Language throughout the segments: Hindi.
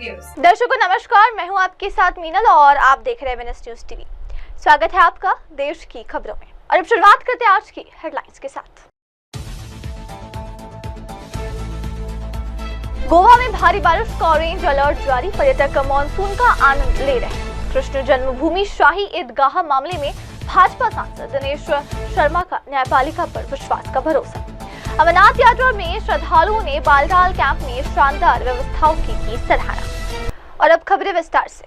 व्यूअर्स। दर्शकों नमस्कार, मैं हूं आपके साथ मीनल और आप देख रहे हैं वीनस न्यूज टीवी। स्वागत है आपका देश की खबरों में और अब शुरुआत करते हैं आज की हेडलाइंस के साथ। गोवा में भारी बारिश का ऑरेंज अलर्ट जारी, पर्यटक मानसून का आनंद ले रहे हैं। कृष्ण जन्मभूमि शाही ईदगाह मामले में भाजपा सांसद दिनेश शर्मा का न्यायपालिका पर विश्वास का भरोसा। अमरनाथ यात्रा में श्रद्धालुओं ने बालटाल कैंप में शानदार व्यवस्थाओं की सराहना। और अब खबरें विस्तार से।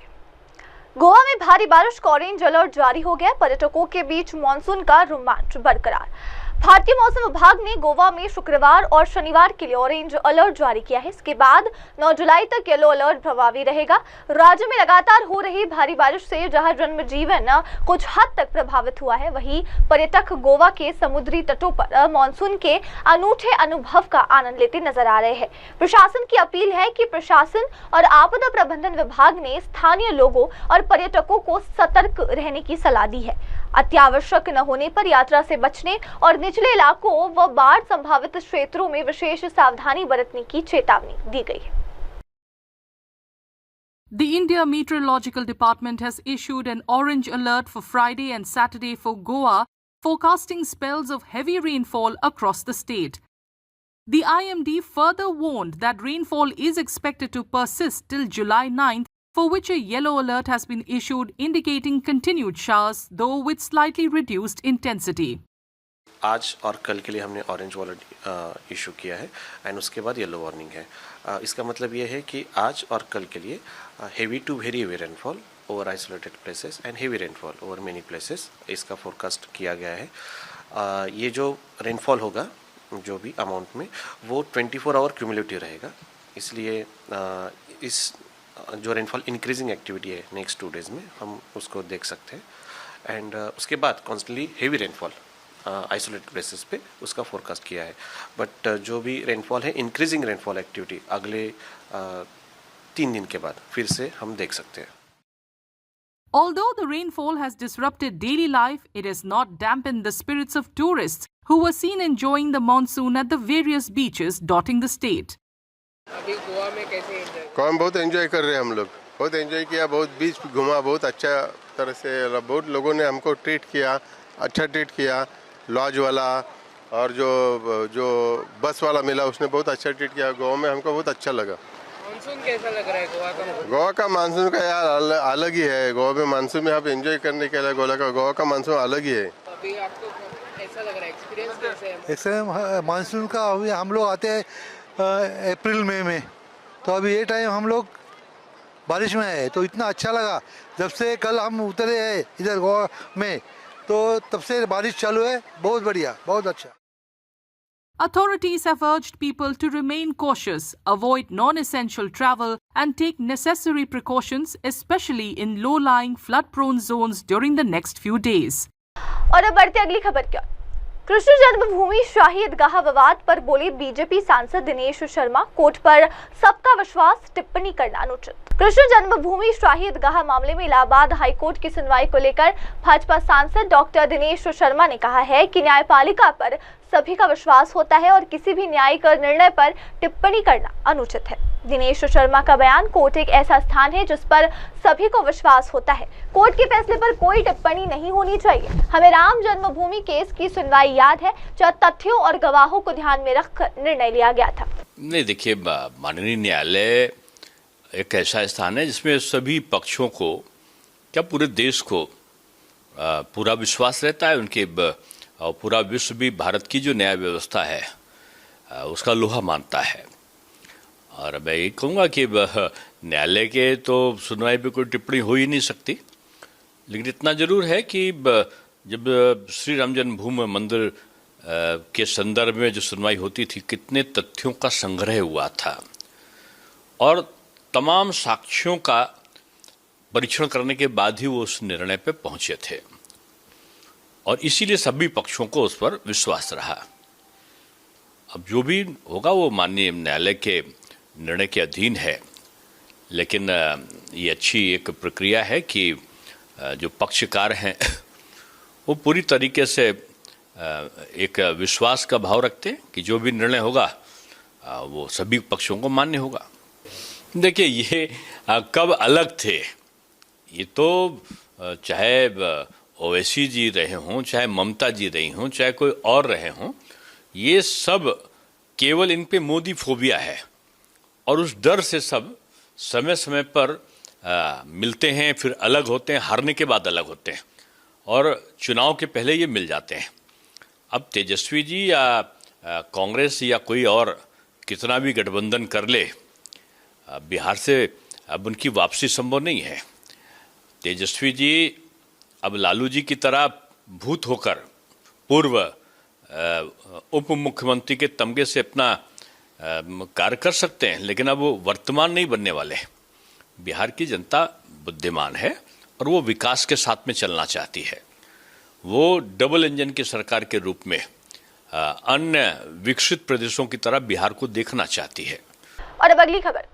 गोवा में भारी बारिश का ऑरेंज अलर्ट जारी हो गया, पर्यटकों के बीच मानसून का रोमांच बरकरार। भारतीय मौसम विभाग ने गोवा में शुक्रवार और शनिवार के लिए ऑरेंज अलर्ट जारी किया है। इसके बाद 9 जुलाई तक येलो अलर्ट प्रभावी रहेगा। राज्य में लगातार हो रही भारी बारिश से जहां जनजीवन कुछ हद तक प्रभावित हुआ है, वहीं पर्यटक गोवा के समुद्री तटों पर मानसून के अनूठे अनुभव का आनंद लेते नजर आ रहे हैं। प्रशासन की अपील है कि प्रशासन और आपदा प्रबंधन विभाग ने स्थानीय लोगों और पर्यटकों को सतर्क रहने की सलाह दी है। अत्यावश्यक न होने पर यात्रा से बचने और निचले इलाकों व बाढ़ संभावित क्षेत्रों में विशेष सावधानी बरतने की चेतावनी दी गई है। The India Meteorological Department has issued an orange alert for Friday and Saturday for Goa, forecasting spells of heavy rainfall across the state. The IMD further warned that rainfall is expected to persist till July 9th, for which a yellow alert has been issued indicating continued showers, though with slightly reduced intensity. आज और कल के लिए हमने ऑरेंज अलर्ट इशू किया है एंड उसके बाद येलो वार्निंग है। इसका मतलब ये है कि आज और कल के लिए heavy to very heavy rainfall over isolated places and heavy rainfall over many places इसका फोरकास्ट किया गया है। ये जो रेनफॉल होगा जो भी अमाउंट में वो 24 आवर क्यूमुलेटिव रहेगा, इसलिए इस जो रेनफॉल इंक्रीजिंग एक्टिविटी है नेक्स्ट 2 डेज़ में हम उसको देख सकते हैं। एंड उसके बाद constantly heavy rainfall isolated places पे उसका फोरकास्ट किया है। बट जो भी रेनफॉल है इंक्रीजिंग रेनफॉल एक्टिविटी अगले 3 दिन के बाद फिर से हम देख सकते हैं। Although the rainfall has disrupted daily life, it has not dampened the spirits of tourists who were seen enjoying the monsoon at the various beaches dotting the state. अभी गोवा में कैसे एंजॉय? गोवा में बहुत एंजॉय कर रहे हैं हम लोग, बहुत एंजॉय किया, बहुत बीच घुमा, बहुत अच्छा तरह से, बहुत लोगों ने हमको ट्रीट किया, अच्छा ट्रीट किया। लॉज वाला और जो बस वाला मिला उसने बहुत अच्छा ट्रीट किया। गोवा में हमको बहुत अच्छा लगा। मानसून कैसा लग रहा है गोवा का? गोवा का मानसून का यार अलग ही है। गोवा में मानसून में आप एंजॉय करने के लिए गोवा का मानसून अलग ही है। अभी आपको कैसा लग रहा है, एक्सपीरियंस कैसे है? ऐसे मानसून का अभी हम लोग आते हैं अप्रैल मई में, तो अभी ये टाइम हम लोग बारिश में है, तो इतना अच्छा लगा। जब से कल हम उतरे हैं इधर गोवा में, तो तब से बारिश चालू है। बहुत बढ़िया, बहुत अच्छा। Authorities have urged people to remain cautious, avoid non-essential travel and take necessary precautions, especially in low-lying flood-prone zones during the next few days. और अब बढ़ते अगली खबर की ओर। कृष्ण जन्मभूमि शाही ईदगाह विवाद पर बोले बीजेपी सांसद दिनेश शर्मा, कोर्ट पर सबका विश्वास, टिप्पणी करना अनुचित। कृष्ण जन्मभूमि शाही ईदगाह मामले में इलाहाबाद हाईकोर्ट की सुनवाई को लेकर भाजपा सांसद डॉक्टर दिनेश शर्मा ने कहा है कि न्यायपालिका पर सभी का विश्वास होता है और किसी भी न्यायिक निर्णय पर टिप्पणी करना अनुचित है। दिनेश शर्मा का बयान, कोर्ट एक ऐसा स्थान है जिस पर सभी को विश्वास होता है, कोर्ट के फैसले पर कोई टिप्पणी नहीं होनी चाहिए। हमें राम जन्मभूमि केस की सुनवाई याद है, जहां तथ्यों और गवाहों को ध्यान में रखकर निर्णय लिया गया था। नहीं, देखिए, माननीय न्यायालय एक ऐसा स्थान है जिसमें सभी पक्षों को, क्या पूरे देश को पूरा विश्वास रहता है उनके, और पूरा विश्व भी भारत की जो न्याय व्यवस्था है उसका लोहा मानता है। और मैं ये कहूँगा कि न्यायालय के तो सुनवाई पे कोई टिप्पणी हो ही नहीं सकती, लेकिन इतना जरूर है कि जब श्री राम जन्मभूमि मंदिर के संदर्भ में जो सुनवाई होती थी, कितने तथ्यों का संग्रह हुआ था और तमाम साक्ष्यों का परीक्षण करने के बाद ही वो उस निर्णय पे पहुंचे थे, और इसीलिए सभी पक्षों को उस पर विश्वास रहा। अब जो भी होगा वो माननीय न्यायालय के निर्णय के अधीन है, लेकिन ये अच्छी एक प्रक्रिया है कि जो पक्षकार हैं वो पूरी तरीके से एक विश्वास का भाव रखते हैं कि जो भी निर्णय होगा वो सभी पक्षों को मान्य होगा। देखिए ये कब अलग थे, ये तो चाहे ओवैसी जी रहे हों, चाहे ममता जी रही हों, चाहे कोई और रहे हों, ये सब केवल इन पे मोदी फोबिया है और उस डर से सब समय समय पर मिलते हैं, फिर अलग होते हैं, हारने के बाद अलग होते हैं और चुनाव के पहले ये मिल जाते हैं। अब तेजस्वी जी या कांग्रेस या कोई और कितना भी गठबंधन कर ले, बिहार से अब उनकी वापसी संभव नहीं है। तेजस्वी जी अब लालू जी की तरह भूत होकर पूर्व उप मुख्यमंत्री के तमगे से अपना कार्य कर सकते हैं, लेकिन अब वो वर्तमान नहीं बनने वाले। बिहार की जनता बुद्धिमान है और वो विकास के साथ में चलना चाहती है। वो डबल इंजन की सरकार के रूप में अन्य विकसित प्रदेशों की तरह बिहार को देखना चाहती है। और अब अगली खबर,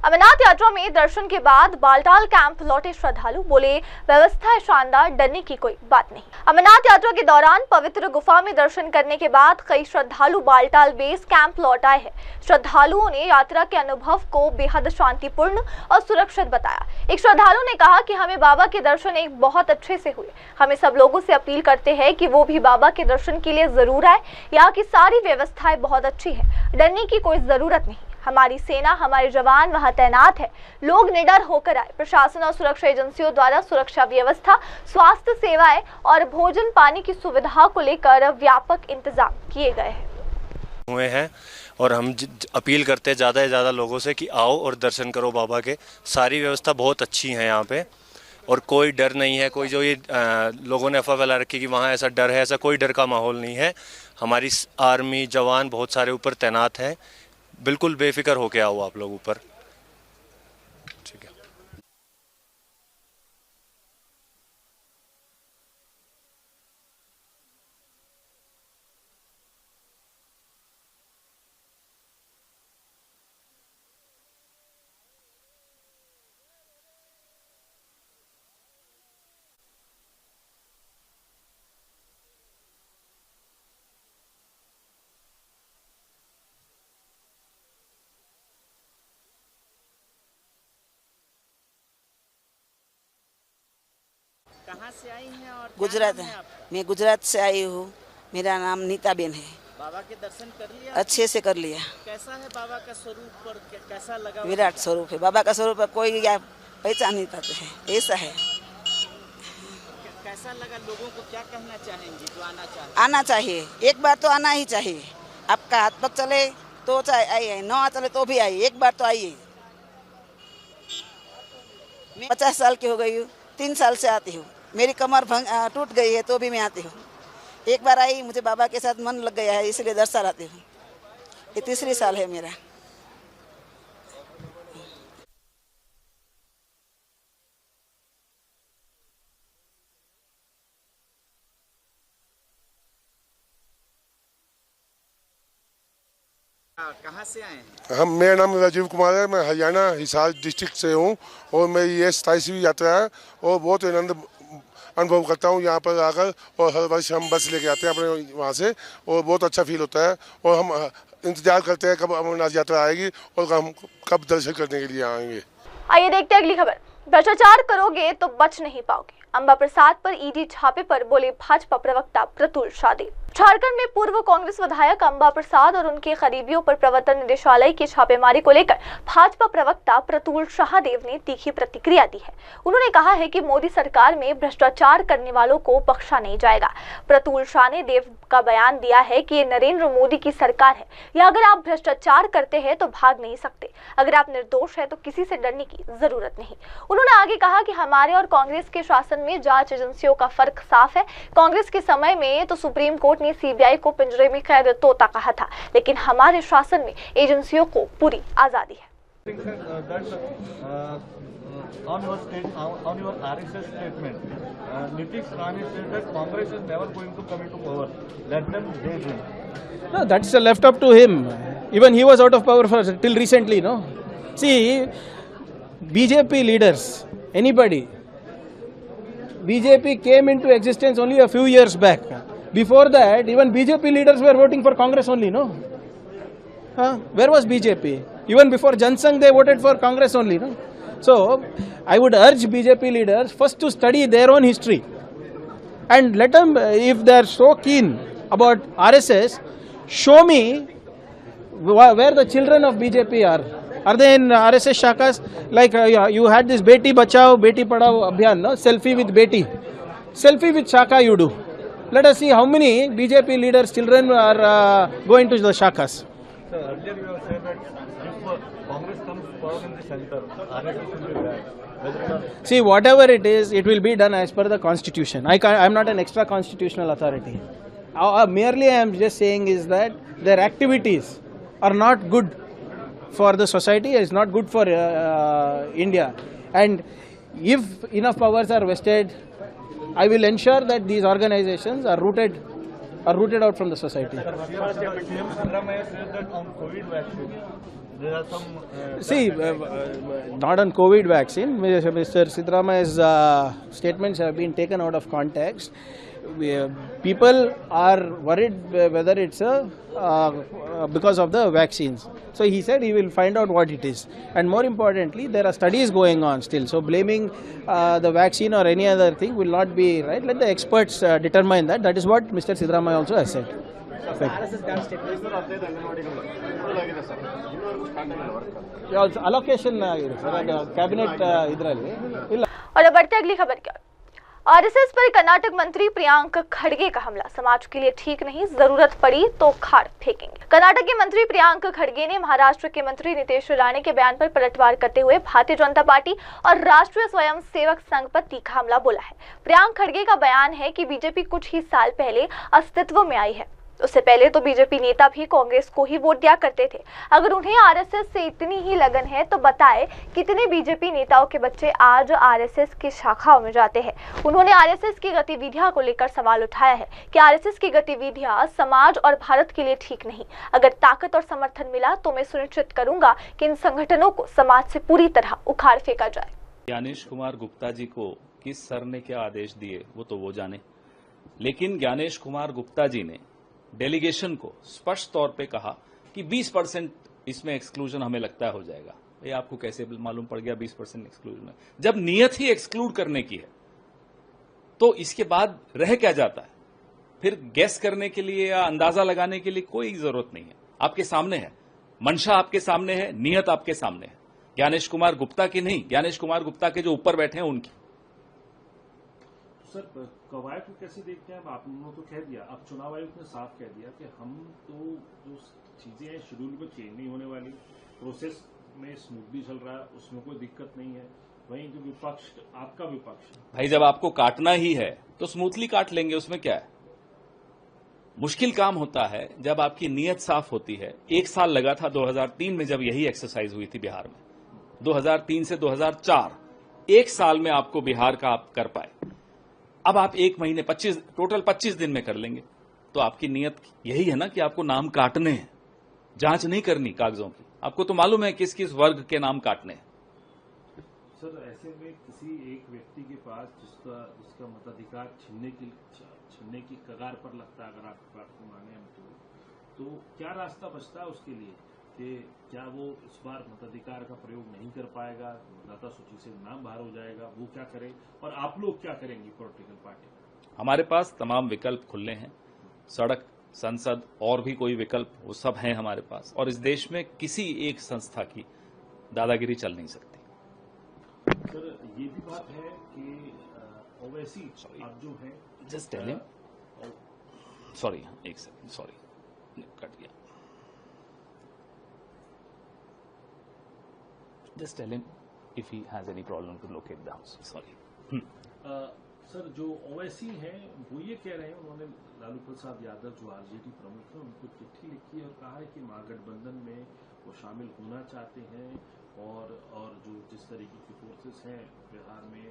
अमरनाथ यात्रा में दर्शन के बाद बालटाल कैंप लौटे श्रद्धालु, बोले व्यवस्था है शानदार, डरने की कोई बात नहीं। अमरनाथ यात्रा के दौरान पवित्र गुफा में दर्शन करने के बाद कई श्रद्धालु बालटाल बेस कैंप लौट आए हैं। श्रद्धालुओं ने यात्रा के अनुभव को बेहद शांतिपूर्ण और सुरक्षित बताया। एक श्रद्धालु ने कहा कि हमें बाबा के दर्शन एक बहुत अच्छे से हुए। हमें सब लोगों से अपील करते हैं कि वो भी बाबा के दर्शन के लिए जरूर आए। यहाँ की सारी व्यवस्थाएं बहुत अच्छी है, डरने की कोई जरूरत नहीं। हमारी सेना, हमारे जवान वहां तैनात है। लोग निडर होकर आए। प्रशासन और सुरक्षा एजेंसियों द्वारा सुरक्षा व्यवस्था, स्वास्थ्य सेवाएं और भोजन पानी की सुविधा को लेकर व्यापक इंतजाम किए गए हुए हैं और हम अपील करते हैं ज़्यादा से ज़्यादा लोगों से कि आओ और दर्शन करो बाबा के। सारी व्यवस्था बहुत अच्छी है यहाँ पे और कोई डर नहीं है। कोई जो ये लोगों ने अफवाह फैला रखी कि वहाँ ऐसा डर है, ऐसा कोई डर का माहौल नहीं है। हमारी आर्मी जवान बहुत सारे ऊपर तैनात हैं। बिल्कुल बेफिक्र होके आओ आप लोग ऊपर, ठीक है। कहाँ से आई हैं और गुजरात है। मैं गुजरात से आई हूँ। मेरा नाम नीता बेन है। बाबा के दर्शन कर लिया? अच्छे से कर लिया। कैसा है बाबा का स्वरूप और कैसा लगा? विराट स्वरूप है बाबा का स्वरूप है, कोई या पहचान नहीं पाते हैं, ऐसा है। कैसा लगा? लोगों को क्या कहना चाहेंगे जो आना चाहे? आना चाहिए, एक बार तो आना ही चाहिए। आपका हाथ पग चले तो चाहे आइए, न चले तो भी आइए, एक बार तो आइए। मैं 50 साल की हो गई हूँ, 3 साल से आती हूँ। मेरी कमर टूट गई है तो भी मैं आती हूँ। एक बार आई, मुझे बाबा के साथ मन लग गया है, इसलिए दर्शन आती हूँ। ये 3री साल है मेरा। कहाँ से आए हैं? मेरा नाम राजीव कुमार है। मैं हरियाणा हिसार डिस्ट्रिक्ट से हूँ और मेरी ये 27वीं यात्रा है और बहुत आनंद अनुभव करता हूँ यहाँ पर आकर। और हर वर्ष हम बस लेके आते हैं अपने वहाँ से और बहुत अच्छा फील होता है। और हम इंतजार करते हैं कब अमरनाथ यात्रा आएगी और हम कब दर्शन करने के लिए आएंगे। आइए देखते हैं अगली खबर। भ्रष्टाचार करोगे तो बच नहीं पाओगे, अंबा प्रसाद पर ईडी छापे पर बोले भाजपा प्रवक्ता प्रतुल शाहदेव। झारखंड में पूर्व कांग्रेस विधायक अंबा प्रसाद और उनके करीबियों पर प्रवर्तन निदेशालय की छापेमारी को लेकर भाजपा प्रवक्ता प्रतुल शाहदेव ने तीखी प्रतिक्रिया दी है। उन्होंने कहा है कि मोदी सरकार में भ्रष्टाचार करने वालों को बख्शा नहीं जाएगा। प्रतुल शाहदेव का बयान दिया है कि ये नरेंद्र मोदी की सरकार है, या अगर आप भ्रष्टाचार करते हैं तो भाग नहीं सकते। अगर आप निर्दोष है तो किसी से डरने की जरूरत नहीं। उन्होंने आगे कहा कि हमारे और कांग्रेस के शासन में जांच एजेंसियों का फर्क साफ है। कांग्रेस के समय में तो सुप्रीम कोर्ट ने सीबीआई को पिंजरे में कैद तोता कहा था, लेकिन हमारे शासन में एजेंसियों को पूरी आजादी है। On your RSS statement, Nitish Rani said that Congress is never going to come into power. Let them raise him. No, that's left up to him. Even he was out of power till recently, no? See, BJP leaders, anybody, BJP came into existence only a few years back. Before that, even BJP leaders were voting for Congress only, no? Where was BJP? Even before Jansangh, they voted for Congress only. No? So, I would urge BJP leaders first to study their own history. And let them, if they are so keen about RSS, show me where the children of BJP are. Are they in RSS shakas? Like you had this Beti Bachao, Beti Padhao Abhiyan, no? Selfie with Beti. Selfie with Shaka you do. Let us see how many BJP leaders' children are going to the shakas. Sir, earlier you have said that if Congress comes to power in the center, RSS will be bad. See, whatever it is, it will be done as per the constitution. I am not an extra constitutional authority. Merely I am just saying is that their activities are not good for the society, is not good for India. And if enough powers are vested, I will ensure that these organizations are rooted out from the society. CM Siddaramaiah says that on COVID vaccine, there are some... See, not on COVID vaccine. Mr. Siddaramaiah's statements have been taken out of context. People are worried whether it's because of the vaccines. So he said he will find out what it is. And more importantly, there are studies going on still. So blaming the vaccine or any other thing will not be right. Let the experts determine that. That is what Mr. Siddaramaiah also has said. Allocation cabinet idralli. और अब बढ़ते अगली खबर क्या। आरएसएस पर कर्नाटक मंत्री प्रियांक खड़गे का हमला समाज के लिए ठीक नहीं, जरूरत पड़ी तो खाड़ फेंकेंगे। कर्नाटक के मंत्री प्रियांक खड़गे ने महाराष्ट्र के मंत्री नीतीश राणे के बयान पर पलटवार करते हुए भारतीय जनता पार्टी और राष्ट्रीय स्वयंसेवक संघ पर तीखा हमला बोला है। प्रियांक खड़गे का बयान है कि बीजेपी कुछ ही साल पहले अस्तित्व में आई है, उससे पहले तो बीजेपी नेता भी कांग्रेस को ही वोट दिया करते थे। अगर उन्हें आरएसएस से इतनी ही लगन है तो बताएं कितने बीजेपी नेताओं के बच्चे आज आरएसएस की शाखाओं में जाते हैं। उन्होंने आरएसएस की गतिविधियां को लेकर सवाल उठाया है कि आरएसएस की गतिविधियां समाज और भारत के लिए ठीक नहीं। अगर ताकत और समर्थन मिला तो मैं सुनिश्चित करूंगा कि इन संगठनों को समाज से पूरी तरह उखाड़ फेंका जाए। ज्ञानेश कुमार गुप्ता जी को किस सर ने क्या आदेश दिए वो तो वो जाने, लेकिन ज्ञानेश कुमार गुप्ता जी ने डेलीगेशन को स्पष्ट तौर पे कहा कि 20% इसमें एक्सक्लूजन हमें लगता है हो जाएगा। ये आपको कैसे मालूम पड़ गया 20% एक्सक्लूजन है? जब नियत ही एक्सक्लूड करने की है तो इसके बाद रह क्या जाता है? फिर गैस करने के लिए या अंदाजा लगाने के लिए कोई जरूरत नहीं है। आपके सामने है, मंशा आपके सामने है, नियत आपके सामने है। ज्ञानेश कुमार गुप्ता की नहीं, ज्ञानेश कुमार गुप्ता के जो ऊपर बैठे हैं उनकी। सर, कवायद को कैसे देखते हैं? आपने तो कह दिया, अब चुनाव आयोग ने साफ कह दिया कि हम तो जो चीजें हैं शेड्यूल में चेंज नहीं होने वाली, प्रोसेस में स्मूथली चल रहा है, उसमें कोई दिक्कत नहीं है। वहीं जो विपक्ष, आपका विपक्ष भाई जब आपको काटना ही है तो स्मूथली काट लेंगे, उसमें क्या है? मुश्किल काम होता है जब आपकी नीयत साफ होती है। 1 साल लगा था 2003 में जब यही एक्सरसाइज हुई थी बिहार में, 2003 से 2004 1 साल में आपको बिहार का आप कर पाए। अब आप 1 महीने 25 दिन में कर लेंगे। तो आपकी नीयत यही है ना कि आपको नाम काटने हैं, जांच नहीं करनी कागजों की। आपको तो मालूम है किस किस वर्ग के नाम काटने हैं। सर, ऐसे में किसी एक व्यक्ति के पास जिसका मताधिकार छीनने की कगार पर लगता है, अगर आपकी बात को माने हम तो क्या रास्ता बचता है उसके लिए कि क्या वो इस बार मताधिकार का प्रयोग नहीं कर पाएगा, मतदाता सूची से नाम बाहर हो जाएगा, वो क्या करे और आप लोग क्या करेंगे पॉलिटिकल पार्टी? हमारे पास तमाम विकल्प खुले हैं, सड़क, संसद और भी कोई विकल्प, वो सब हैं हमारे पास। और इस देश में किसी एक संस्था की दादागिरी चल नहीं सकती। सर, ये भी बात है कि ओवैसी आप जो है, जस्ट टेल हिम, सॉरी एक सेकंड, सॉरी कट गया। Just tell him if he has any problem to locate the house. Sorry. Sir, जो ओवैसी हैं वो ये कह रहे हैं, उन्होंने लालू प्रसाद यादव जो आरजेडी प्रमुख हैं उनको चिट्ठी लिखी है और कहा है कि महागठबंधन में वो शामिल होना चाहते हैं और जो जिस तरीके की फोर्सेस हैं बिहार में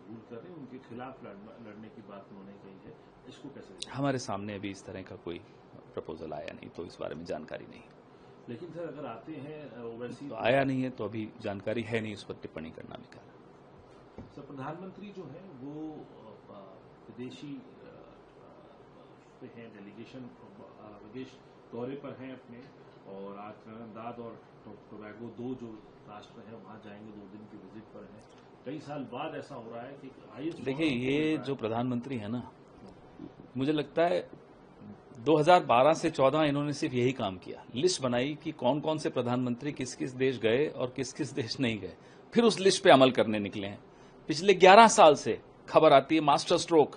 रूल कर रहे हैं उनके खिलाफ लड़ने की बात उन्होंने कही है। इसको कैसे देखते हैं? हमारे सामने अभी इस तरह का कोई प्रपोजल आया नहीं, तो इस बारे में जानकारी नहीं। लेकिन सर, अगर आते हैं ओवैसी तो आया नहीं है तो अभी जानकारी है नहीं, उस पर टिप्पणी करना बेकार है। सर, प्रधानमंत्री जो है वो विदेशी पे हैं, डेलीगेशन विदेश दौरे पर हैं अपने, और आज त्रिनिदाद और टोबैगो दो जो राष्ट्र हैं वहाँ जाएंगे, 2 दिन की विजिट पर हैं। कई साल बाद ऐसा हो रहा है कि हाईएस्ट। देखिए, ये जो प्रधानमंत्री है ना, मुझे लगता है 2012 से 14 इन्होंने सिर्फ यही काम किया, लिस्ट बनाई कि कौन कौन से प्रधानमंत्री किस किस देश गए और किस किस देश नहीं गए, फिर उस लिस्ट पे अमल करने निकले हैं। पिछले 11 साल से खबर आती है मास्टर स्ट्रोक,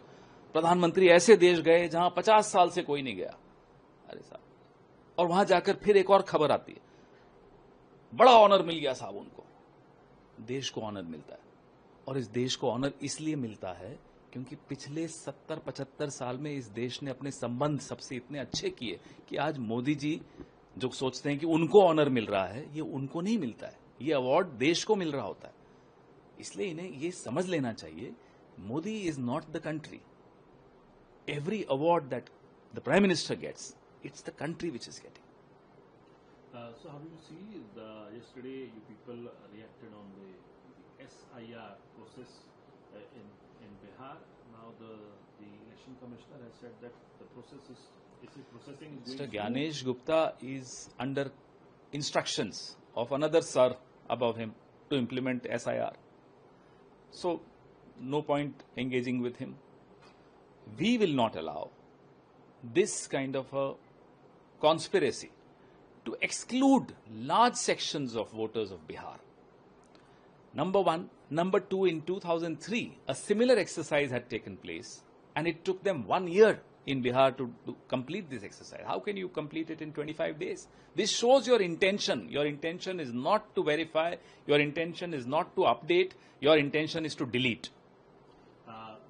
प्रधानमंत्री ऐसे देश गए जहां 50 साल से कोई नहीं गया। अरे साहब, और वहां जाकर फिर एक और खबर आती है, बड़ा ऑनर मिल गया साहब उनको। देश को ऑनर मिलता है, और इस देश को ऑनर इसलिए मिलता है क्योंकि पिछले 70-75 साल में इस देश ने अपने संबंध सबसे इतने अच्छे किए कि आज मोदी जी जो सोचते हैं कि उनको ऑनर मिल रहा है, ये उनको नहीं मिलता है, ये अवार्ड देश को मिल रहा होता है। इसलिए इन्हें ये समझ लेना चाहिए, Modi is not the country. Every award that the prime minister gets, it's the country which is getting. So how do you see yesterday you people reacted on the SIR process in Bihar? Now the election commissioner has said that the processing is going. Mr. Gyanesh Gupta is under instructions of another sir above him to implement SIR. So no point engaging with him. We will not allow this kind of a conspiracy to exclude large sections of voters of Bihar. Number one. Number two, in 2003, a similar exercise had taken place, and it took them 1 year in Bihar to complete this exercise. How can you complete it in 25 days? This shows your intention. Your intention is not to verify, your intention is not to update, your intention is to delete.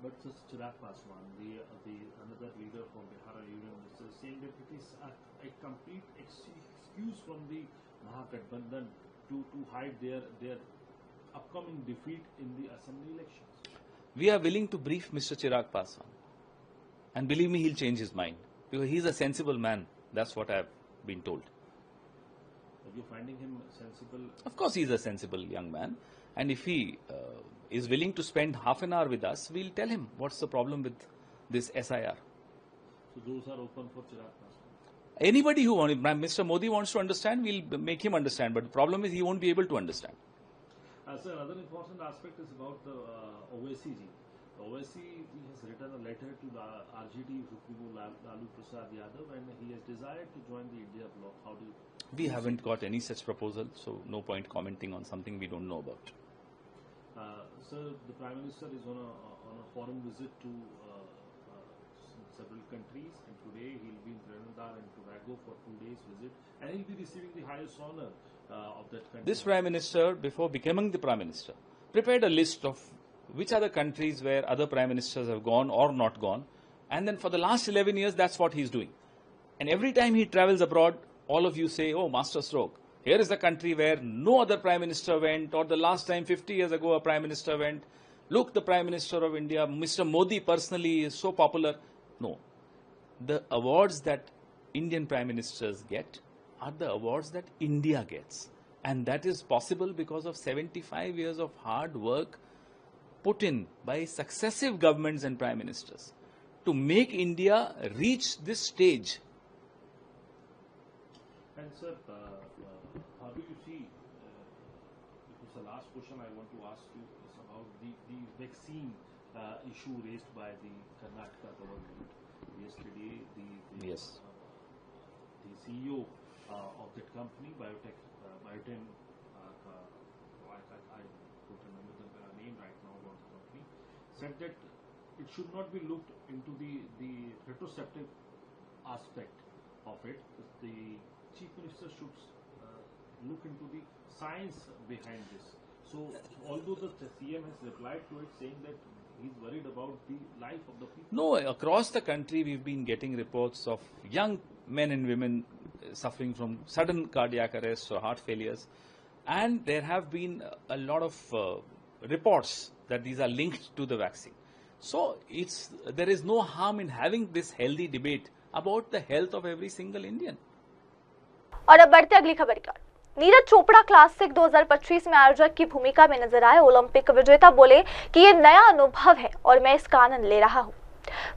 But Chirag Paswan, the another leader from Bihar Union, is saying that it is a complete excuse from the Mahagathbandhan to hide their upcoming defeat in the assembly elections. We are willing to brief Mr. Chirag Paswan, and believe me, he'll change his mind because he's a sensible man. That's what I've been told. Are you finding him sensible? Of course, he's a sensible young man, and if he is willing to spend half an hour with us, we'll tell him what's the problem with this SIR. So those are open for Chirag Paswan. Anybody who wants, Mr. Modi wants to understand, we'll make him understand. But the problem is he won't be able to understand. So another important aspect is about the OAC. The OAC has written a letter to the RJD Supremo Lalu Prasad Yadav, and he has desired to join the India bloc. How do you? We haven't got any such proposal, so no point commenting on something we don't know about. Sir, the Prime Minister is on a foreign visit to several countries, and today he'll be in Trinidad and Tobago for 2 days visit, and he'll be receiving the highest honor of that country. This Prime Minister, before becoming the Prime Minister, prepared a list of which are the countries where other Prime Ministers have gone or not gone, and then for the last 11 years, that's what he's doing. And every time he travels abroad, all of you say, oh, master stroke. Here is the country where no other Prime Minister went, or the last time 50 years ago a Prime Minister went. Look, the Prime Minister of India, Mr. Modi personally is so popular. No. The awards that Indian Prime Ministers get are the awards that India gets. And that is possible because of 75 years of hard work put in by successive governments and Prime Ministers to make India reach this stage. And sir, how do you see, it was the last question I want to ask you, is about the vaccine issue raised by the Karnataka government. Yesterday, the CEO of that company, Bioten, I don't remember the name right now about the company, said that it should not be looked into the retrospective aspect of it. The Chief Minister should look into the science behind this. So, although the CM has replied to it saying that he's worried about the life of the people. No, across the country we've been getting reports of young men and women suffering from sudden cardiac arrests or heart failures, and there have been a lot of reports that these are linked to the vaccine. So there is no harm in having this healthy debate about the health of every single Indian. और अब बढ़ते अगली खबर की ओर। नीरज चोपड़ा क्लासिक 2025 में आयोजक की भूमिका में नजर आए। ओलंपिक विजेता बोले कि ये नया अनुभव है और मैं इसका आनंद ले रहा हूं।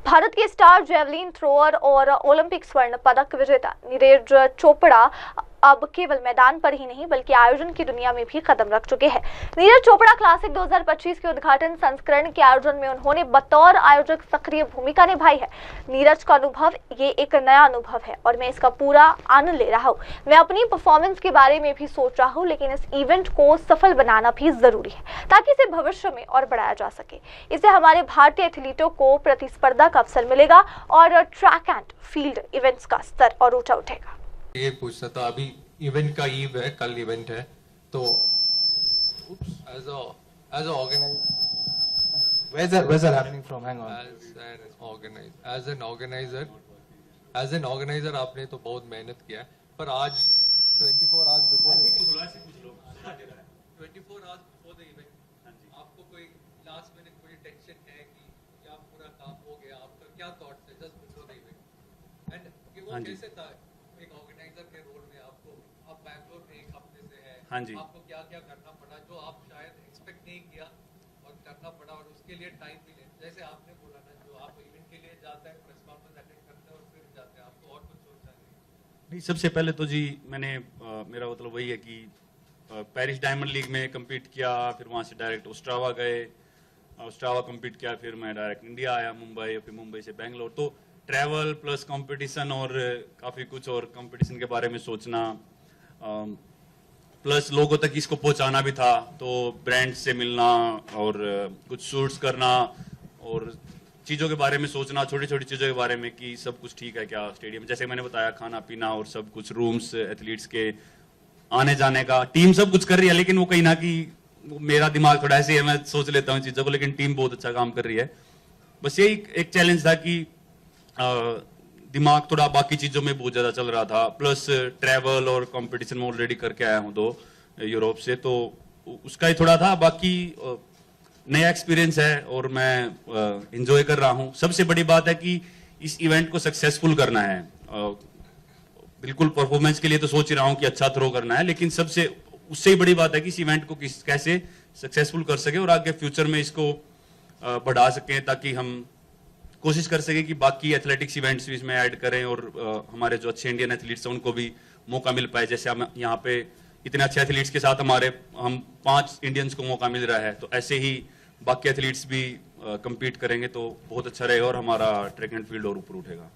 भारत के स्टार जेवलिन थ्रोअर और ओलंपिक स्वर्ण पदक विजेता नीरज चोपड़ा अब केवल मैदान पर ही नहीं बल्कि आयोजन की दुनिया में भी कदम रख चुके हैं। नीरज चोपड़ा क्लासिक 2025 के उद्घाटन संस्करण के आयोजन में उन्होंने बतौर आयोजक सक्रिय भूमिका निभाई है। नीरज का अनुभव ये एक नया अनुभव है और मैं इसका पूरा आनंद ले रहा हूँ। मैं अपनी परफॉर्मेंस के बारे में भी सोच रहा हूँ, लेकिन इस इवेंट को सफल बनाना भी जरूरी है ताकि इसे भविष्य में और बढ़ाया जा सके। इससे हमारे भारतीय एथलीटों को प्रतिस्पर्धा का अवसर मिलेगा और ट्रैक एंड फील्ड इवेंट्स का स्तर और ऊंचा उठेगा। ये पूछता था, अभी इवेंट का ईव है, कल इवेंट है, तो एज अ ऑर्गेनाइजर आपने तो बहुत मेहनत किया है, पर आज 24 आवर्स बिफोर द इवेंट आपको कोई लास्ट मिनट कोई टेंशन है कि क्या पूरा काम हो गया, आपका क्या थॉट्स है just before the event and कि वो कैसे था एक ऑर्गेनाइजर के रोल में? आप बैंगलोर में एक हफ्ते से है, आपको क्या क्या करना पड़ा जो आप शायद एक्सपेक्ट नहीं किया और करना पड़ा, और उसके लिए टाइम भी ले, जैसे आपने बोला ना, जो आप इवेंट के लिए जाता है, प्रेस कॉन्फ्रेंस अटेंड करते हैं और फिर जाते हैं, आपको और कुछ सोचना नहीं? सबसे पहले तो जी मैंने मेरा मतलब वही है कि पेरिस डायमंड लीग में कम्पीट किया, फिर वहाँ से डायरेक्ट ओस्ट्रावा गए, ओस्ट्रावा कम्पीट किया, फिर मैं डायरेक्ट इंडिया आया मुंबई, फिर मुंबई से बेंगलोर। तो ट्रैवल प्लस कंपटीशन और काफ़ी कुछ और कंपटीशन के बारे में सोचना, प्लस लोगों तक इसको पहुंचाना भी था, तो ब्रांड से मिलना और कुछ शूट्स करना और चीज़ों के बारे में सोचना, छोटी छोटी चीज़ों के बारे में कि सब कुछ ठीक है क्या स्टेडियम, जैसे मैंने बताया खाना पीना और सब कुछ, रूम्स, एथलीट्स के आने जाने का, टीम सब कुछ कर रही है, लेकिन वो कहीं ना कि मेरा दिमाग थोड़ा ऐसे है, मैं सोच लेता हूँ चीज़ों को, लेकिन टीम बहुत अच्छा काम कर रही है। बस यही एक चैलेंज था कि दिमाग थोड़ा बाकी चीज़ों में बहुत ज़्यादा चल रहा था, प्लस ट्रैवल और कंपटीशन में ऑलरेडी करके आया हूँ 2 यूरोप से, तो उसका ही थोड़ा था। बाकी नया एक्सपीरियंस है और मैं एंजॉय कर रहा हूँ। सबसे बड़ी बात है कि इस इवेंट को सक्सेसफुल करना है। बिल्कुल परफॉर्मेंस के लिए तो सोच रहा हूँ कि अच्छा थ्रो करना है, लेकिन सबसे उससे ही बड़ी बात है कि इस इवेंट को कैसे सक्सेसफुल कर सके और आगे फ्यूचर में इसको बढ़ा सकें, ताकि हम कोशिश कर सके कि बाकी एथलेटिक्स इवेंट्स भी इसमें ऐड करें और हमारे जो अच्छे इंडियन एथलीट्स हैं उनको भी मौका मिल पाए। जैसे हम यहाँ पे इतने अच्छे एथलीट्स के साथ हम 5 इंडियंस को मौका मिल रहा है, तो ऐसे ही बाकी एथलीट्स भी compete करेंगे तो बहुत अच्छा रहेगा और हमारा ट्रैक एंड फील्ड और ऊपर उठेगा।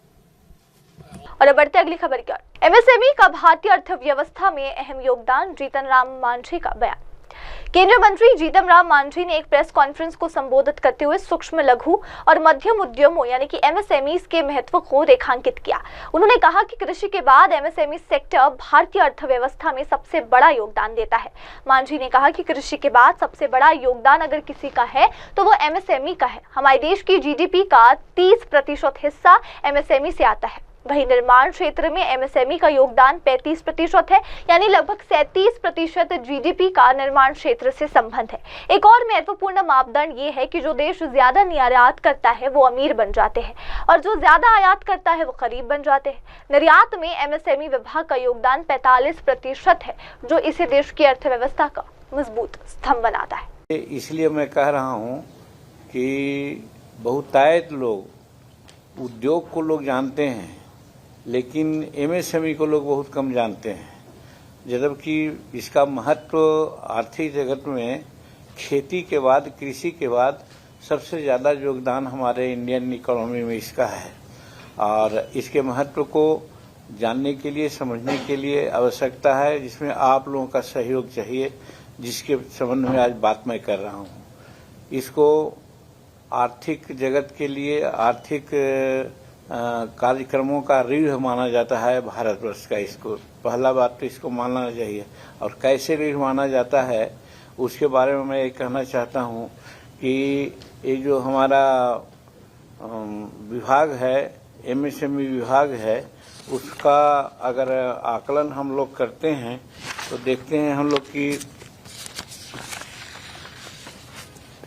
और अब बढ़ते अगली खबर की ओर। एमएसएमई का भारतीय अर्थव्यवस्था में अहम योगदान, जीतन राम मांझी का बयान। केंद्रीय मंत्री जीतन राम मांझी ने एक प्रेस कॉन्फ्रेंस को संबोधित करते हुए सूक्ष्म, लघु और मध्यम उद्यमों यानी कि एमएसएमईज के महत्व को रेखांकित किया। उन्होंने कहा कि कृषि के बाद एमएसएमई सेक्टर भारतीय अर्थव्यवस्था में सबसे बड़ा योगदान देता है। मांझी ने कहा कि कृषि के बाद सबसे बड़ा योगदान अगर किसी का है तो वो एमएसएमई का है। हमारे देश की जीडीपी का 30% हिस्सा एमएसएमई से आता है। वहीं निर्माण क्षेत्र में एमएसएमई का योगदान 35% है, यानी लगभग 37% जीडीपी का निर्माण क्षेत्र से संबंध है। एक और महत्वपूर्ण मापदंड ये है कि जो देश ज्यादा निर्यात करता है वो अमीर बन जाते हैं और जो ज्यादा आयात करता है वो गरीब बन जाते हैं। निर्यात में एमएसएमई विभाग का योगदान 45% है, जो इसे देश की अर्थव्यवस्था का मजबूत स्तंभ बनाता है। इसलिए मैं कह रहा हूँ कि बहुतायत लोग उद्योग को लोग जानते हैं, लेकिन एमएसएमई को लोग बहुत कम जानते हैं, जबकि इसका महत्व आर्थिक जगत में खेती के बाद, कृषि के बाद सबसे ज़्यादा योगदान हमारे इंडियन इकोनॉमी में इसका है। और इसके महत्व को जानने के लिए, समझने के लिए आवश्यकता है, जिसमें आप लोगों का सहयोग चाहिए, जिसके संबंध में आज बात मैं कर रहा हूँ। इसको आर्थिक जगत के लिए, आर्थिक कार्यक्रमों का रीढ़ माना जाता है भारतवर्ष का। इसको पहला बात तो इसको मानना चाहिए, और कैसे रीढ़ माना जाता है उसके बारे में मैं ये कहना चाहता हूँ कि ये जो हमारा विभाग है, एमएसएमई विभाग है, उसका अगर आकलन हम लोग करते हैं तो देखते हैं हम लोग कि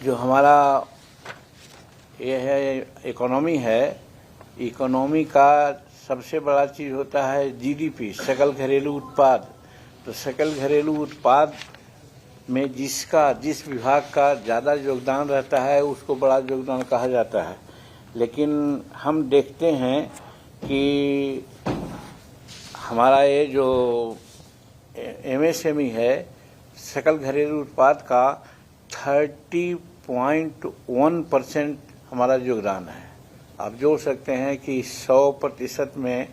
जो हमारा ये है इकोनॉमी है, इकोनॉमी का सबसे बड़ा चीज होता है जीडीपी, सकल घरेलू उत्पाद। तो सकल घरेलू उत्पाद में जिस विभाग का ज़्यादा योगदान रहता है उसको बड़ा योगदान कहा जाता है। लेकिन हम देखते हैं कि हमारा ये जो MSME है, सकल घरेलू उत्पाद का 30.1% हमारा योगदान है। आप जोड़ सकते हैं कि 100% में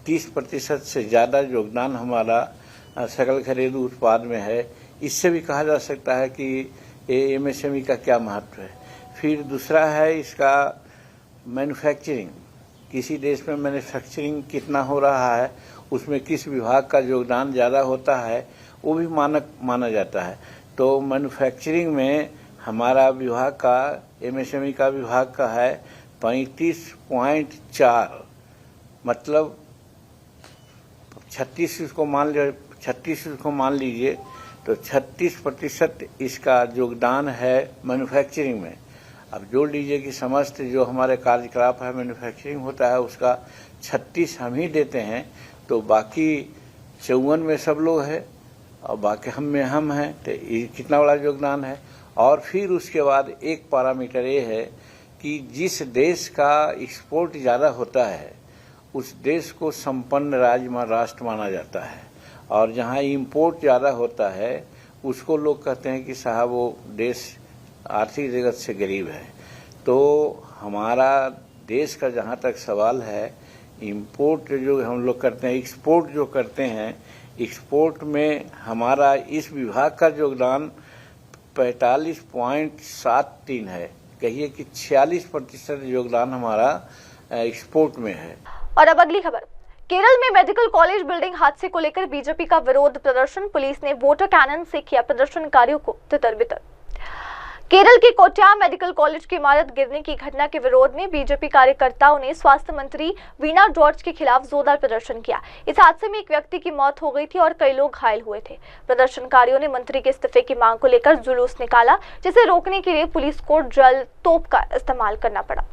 30% से ज़्यादा योगदान हमारा सकल घरेलू उत्पाद में है। इससे भी कहा जा सकता है कि ये MSME का क्या महत्व है। फिर दूसरा है इसका मैन्युफैक्चरिंग। किसी देश में मैन्युफैक्चरिंग कितना हो रहा है, उसमें किस विभाग का योगदान ज़्यादा होता है, वो भी मानक माना जाता है। तो मैन्युफैक्चरिंग में हमारा विभाग का MSME का विभाग का है 35.4, मतलब 36 को मान लीजिए तो 36% इसका योगदान है मैन्युफैक्चरिंग में। अब जोड़ लीजिए कि समस्त जो हमारे कार्यकलाप है मैन्युफैक्चरिंग होता है उसका 36 हम ही देते हैं, तो बाकी 54 में सब लोग हैं और बाकी हम में हम हैं, तो ये कितना बड़ा योगदान है। और फिर उसके बाद एक पैरामीटर ये है कि जिस देश का एक्सपोर्ट ज़्यादा होता है उस देश को संपन्न राष्ट्र माना जाता है, और जहाँ इंपोर्ट ज़्यादा होता है उसको लोग कहते हैं कि साहब वो देश आर्थिक जगत से गरीब है। तो हमारा देश का जहाँ तक सवाल है, इंपोर्ट जो हम लोग करते हैं, एक्सपोर्ट जो करते हैं, एक्सपोर्ट में हमारा इस विभाग का योगदान 45.73 है। कहिए कि 46% योगदान हमारा एक्सपोर्ट में है। और अब अगली खबर। केरल में मेडिकल कॉलेज बिल्डिंग हादसे को लेकर बीजेपी का विरोध प्रदर्शन। पुलिस ने वाटर कैनन से किया प्रदर्शनकारियों को तितर-बितर। केरल के कोट्याम मेडिकल कॉलेज की इमारत गिरने की घटना के विरोध में बीजेपी कार्यकर्ताओं ने स्वास्थ्य मंत्री वीणा जॉर्ज के खिलाफ जोरदार प्रदर्शन किया। इस हादसे में एक व्यक्ति की मौत हो गई थी और कई लोग घायल हुए थे। प्रदर्शनकारियों ने मंत्री के इस्तीफे की मांग को लेकर जुलूस निकाला, जिसे रोकने के लिए पुलिस को जल तोप का इस्तेमाल करना पड़ा।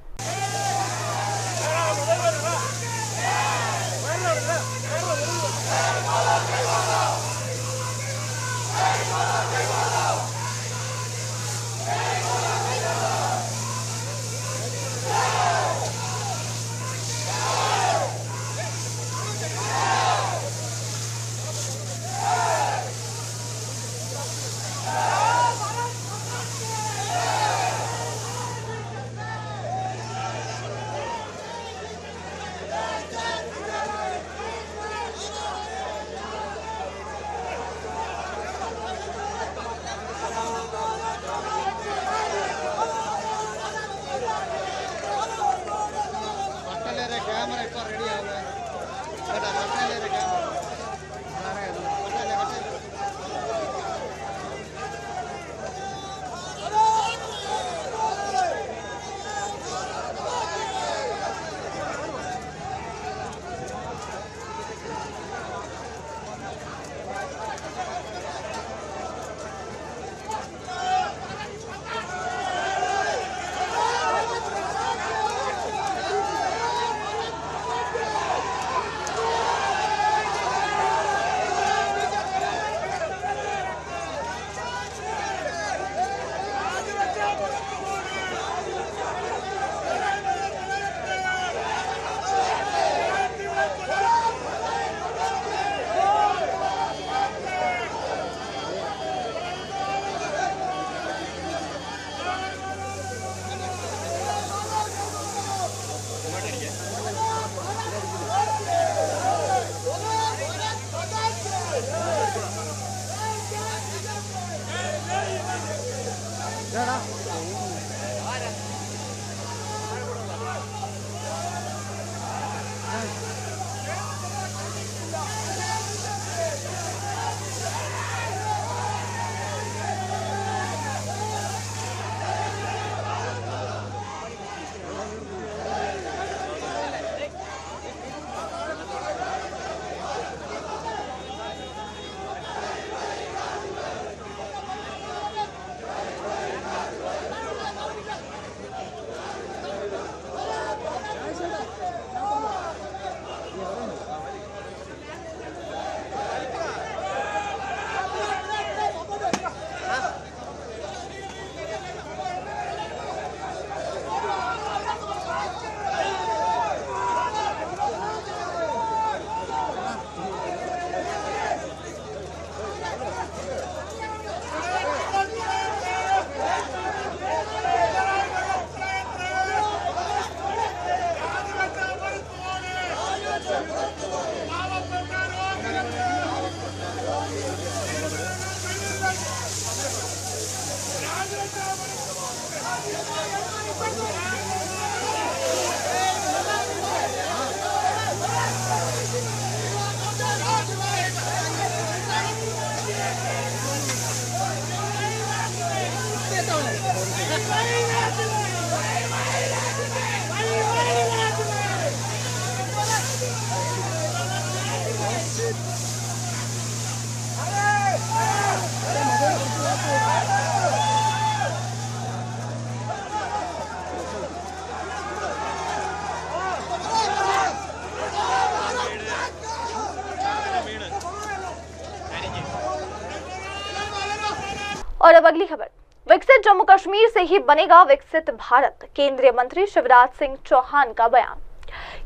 और अब अगली खबर, विकसित जम्मू कश्मीर से ही बनेगा विकसित भारत, केंद्रीय मंत्री शिवराज सिंह चौहान का बयान।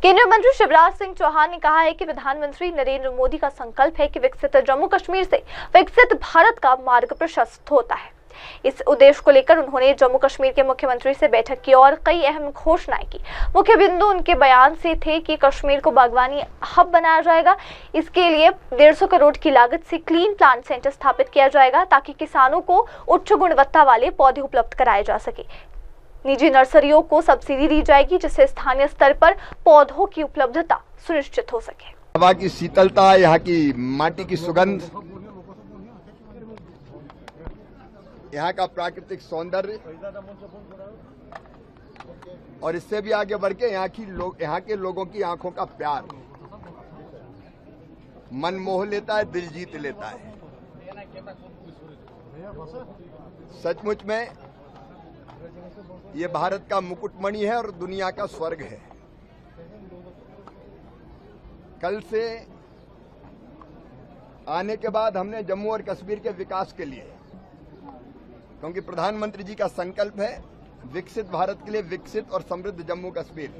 केंद्रीय मंत्री शिवराज सिंह चौहान ने कहा है कि प्रधानमंत्री नरेंद्र मोदी का संकल्प है कि विकसित जम्मू कश्मीर से विकसित भारत का मार्ग प्रशस्त होता है। इस उद्देश्य को लेकर उन्होंने जम्मू कश्मीर के मुख्यमंत्री से बैठक की और कई अहम घोषणाएं की। मुख्य बिंदु उनके बयान से थे कि कश्मीर को बागवानी हब बनाया जाएगा। इसके लिए 150 करोड़ की लागत से क्लीन प्लांट सेंटर स्थापित किया जाएगा ताकि किसानों को उच्च गुणवत्ता वाले पौधे उपलब्ध कराए जा सके। निजी नर्सरियों को सब्सिडी दी जाएगी जिससे स्थानीय स्तर पर पौधों की उपलब्धता सुनिश्चित हो सके। हवा की शीतलता, यहाँ की माटी की सुगंध, यहाँ का प्राकृतिक सौंदर्य और इससे भी आगे बढ़ के यहाँ के लोगों की आंखों का प्यार मन मोह लेता है, दिल जीत लेता है। सचमुच में ये भारत का मुकुटमणि है और दुनिया का स्वर्ग है। कल से आने के बाद हमने जम्मू और कश्मीर के विकास के लिए, क्योंकि प्रधानमंत्री जी का संकल्प है विकसित भारत के लिए विकसित और समृद्ध जम्मू कश्मीर,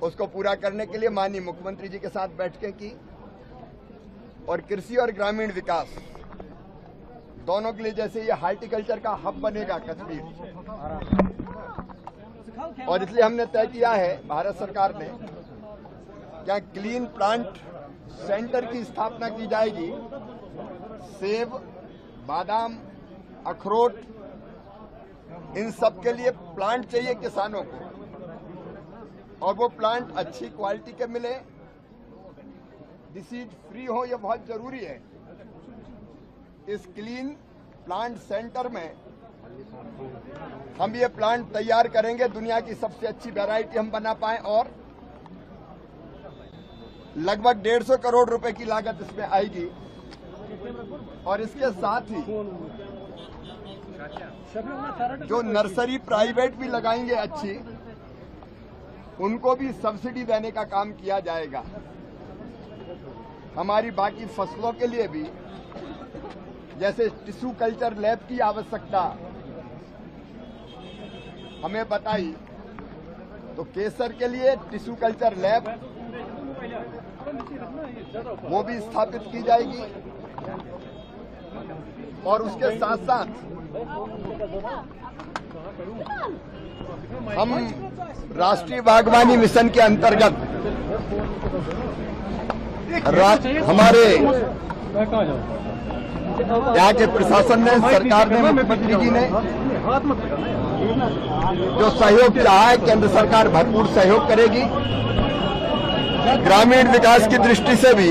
उसको पूरा करने के लिए माननीय मुख्यमंत्री जी के साथ बैठकें की और कृषि और ग्रामीण विकास दोनों के लिए, जैसे ये हार्टिकल्चर का हब बनेगा कश्मीर, और इसलिए हमने तय किया है भारत सरकार ने क्या क्लीन प्लांट सेंटर की स्थापना की जाएगी। सेब, बादाम, अखरोट, इन सब के लिए प्लांट चाहिए किसानों को और वो प्लांट अच्छी क्वालिटी के मिले, डिसीज फ्री हो, ये बहुत जरूरी है। इस क्लीन प्लांट सेंटर में हम ये प्लांट तैयार करेंगे, दुनिया की सबसे अच्छी वैरायटी हम बना पाए और लगभग 150 करोड़ रुपए की लागत इसमें आएगी। और इसके साथ ही जो नर्सरी प्राइवेट भी लगाएंगे अच्छी, उनको भी सब्सिडी देने का काम किया जाएगा। हमारी बाकी फसलों के लिए भी, जैसे टिश्यू कल्चर लैब की आवश्यकता हमें बताई, तो केसर के लिए टिश्यू कल्चर लैब वो भी स्थापित की जाएगी। और उसके साथ साथ हम राष्ट्रीय बागवानी मिशन के अंतर्गत हमारे यहाँ के प्रशासन ने, सरकार ने, मुख्यमंत्री जी ने जो सहयोग चाहा है, केंद्र सरकार भरपूर सहयोग करेगी। ग्रामीण विकास की दृष्टि से भी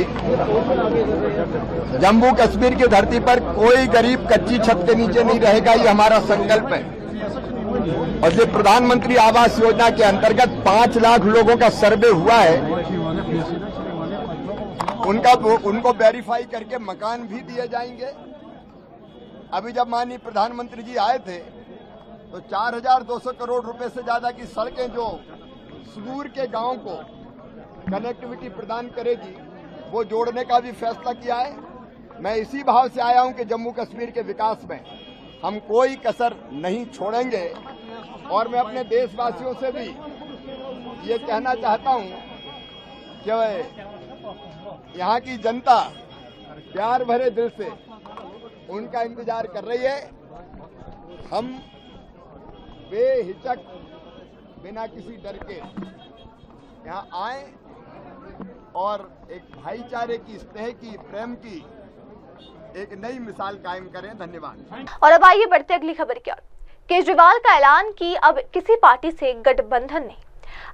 जम्मू कश्मीर की धरती पर कोई गरीब कच्ची छत के नीचे नहीं रहेगा, ये हमारा संकल्प है। और ये प्रधानमंत्री आवास योजना के अंतर्गत 5 लाख लोगों का सर्वे हुआ है, उनको वेरीफाई करके मकान भी दिए जाएंगे। अभी जब माननीय प्रधानमंत्री जी आए थे तो 4200 करोड़ रुपए से ज्यादा की सड़कें जो सुदूर के गांव को कनेक्टिविटी प्रदान करेगी, वो जोड़ने का भी फैसला किया है। मैं इसी भाव से आया हूं कि जम्मू कश्मीर के विकास में हम कोई कसर नहीं छोड़ेंगे। और मैं अपने देशवासियों से भी ये कहना चाहता हूं कि यहाँ की जनता प्यार भरे दिल से उनका इंतजार कर रही है। हम बेहिचक, बिना किसी डर के यहाँ आए और एक भाईचारे की, स्नेह की, प्रेम की एक नई मिसाल कायम करें। धन्यवाद। और अब आइए बढ़ते अगली खबर की ओर। केजरीवाल का ऐलान कि अब किसी पार्टी से गठबंधन नहीं।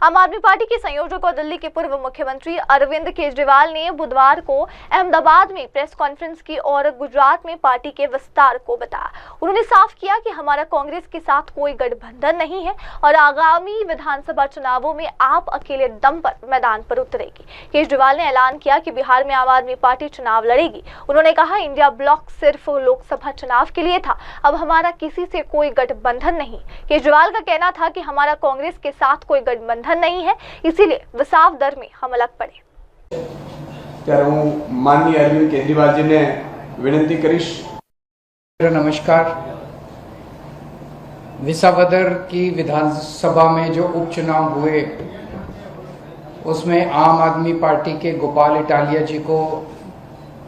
आम आदमी पार्टी के संयोजक और दिल्ली के पूर्व मुख्यमंत्री अरविंद केजरीवाल ने बुधवार को अहमदाबाद में प्रेस कॉन्फ्रेंस की और गुजरात में पार्टी के विस्तार को बताया। उन्होंने साफ किया कि हमारा कांग्रेस के साथ कोई गठबंधन नहीं है और आगामी विधानसभा चुनावों में आप अकेले दम पर मैदान पर उतरेगी। केजरीवाल ने ऐलान किया कि बिहार में आम आदमी पार्टी चुनाव लड़ेगी। उन्होंने कहा, इंडिया ब्लॉक सिर्फ लोकसभा चुनाव के लिए था, अब हमारा किसी से कोई गठबंधन नहीं। केजरीवाल का कहना था कि हमारा कांग्रेस के साथ कोई गठबंधन नहीं है, इसीलिए विसाव दर में हम अलग पड़े। ત્યારે હું માનનીય અરવિંદ કેજરીવાલજીને વિનંતી કરીશ नमस्कार। विसावदर की विधानसभा में जो उपचुनाव हुए उसमें आम आदमी पार्टी के गोपाल इटालिया जी को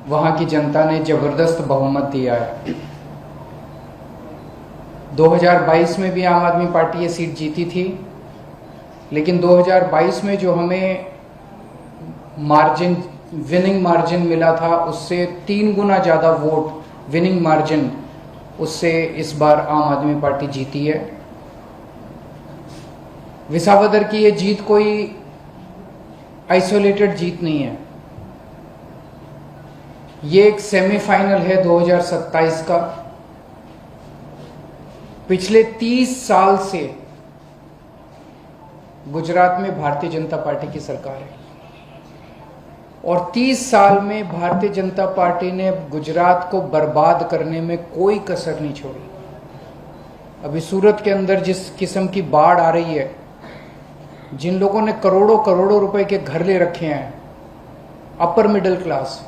वहां की जनता ने जबरदस्त बहुमत दिया है। 2022 में भी आम आदमी पार्टी ये सीट जीती थी, लेकिन 2022 में जो हमें मार्जिन विनिंग मार्जिन मिला था उससे 3 गुना ज़्यादा वोट विनिंग मार्जिन उससे इस बार आम आदमी पार्टी जीती है। विसावदर की ये जीत कोई आइसोलेटेड जीत नहीं है, ये एक सेमीफाइनल है 2027 का। पिछले 30 साल से गुजरात में भारतीय जनता पार्टी की सरकार है और 30 साल में भारतीय जनता पार्टी ने गुजरात को बर्बाद करने में कोई कसर नहीं छोड़ी। अभी सूरत के अंदर जिस किस्म की बाढ़ आ रही है, जिन लोगों ने करोड़ों करोड़ों रुपए के घर ले रखे हैं, अपर मिडिल क्लास,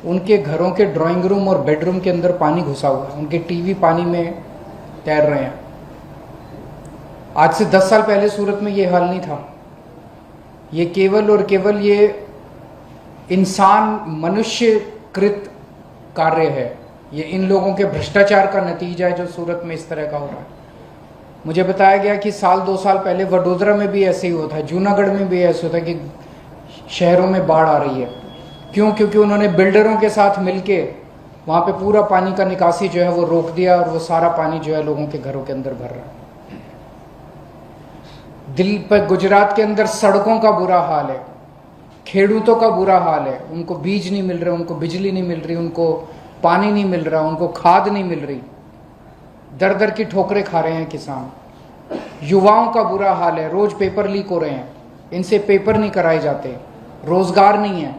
उनके घरों के ड्राइंग रूम और बेडरूम के अंदर पानी घुसा हुआ है, उनके टीवी पानी में तैर रहे हैं। आज से 10 साल पहले सूरत में ये हाल नहीं था। ये केवल और केवल ये इंसान मनुष्यकृत कार्य है, ये इन लोगों के भ्रष्टाचार का नतीजा है जो सूरत में इस तरह का हो रहा है। मुझे बताया गया कि 2 साल पहले वडोदरा में भी ऐसे ही होता है, जूनागढ़ में भी ऐसे होता है कि शहरों में बाढ़ आ रही है। क्यों? क्योंकि उन्होंने बिल्डरों के साथ मिलके वहाँ पे पूरा पानी का निकासी जो है वो रोक दिया और वो सारा पानी जो है लोगों के घरों के अंदर भर रहा है। दिल्ली पर गुजरात के अंदर सड़कों का बुरा हाल है, खेडूतों का बुरा हाल है, उनको बीज नहीं मिल रहे, उनको बिजली नहीं मिल रही, उनको पानी नहीं मिल रहा, उनको खाद नहीं मिल रही, दर दर की ठोकरें खा रहे हैं किसान। युवाओं का बुरा हाल है, रोज पेपर लीक हो रहे हैं, इनसे पेपर नहीं कराए जाते, रोजगार नहीं है।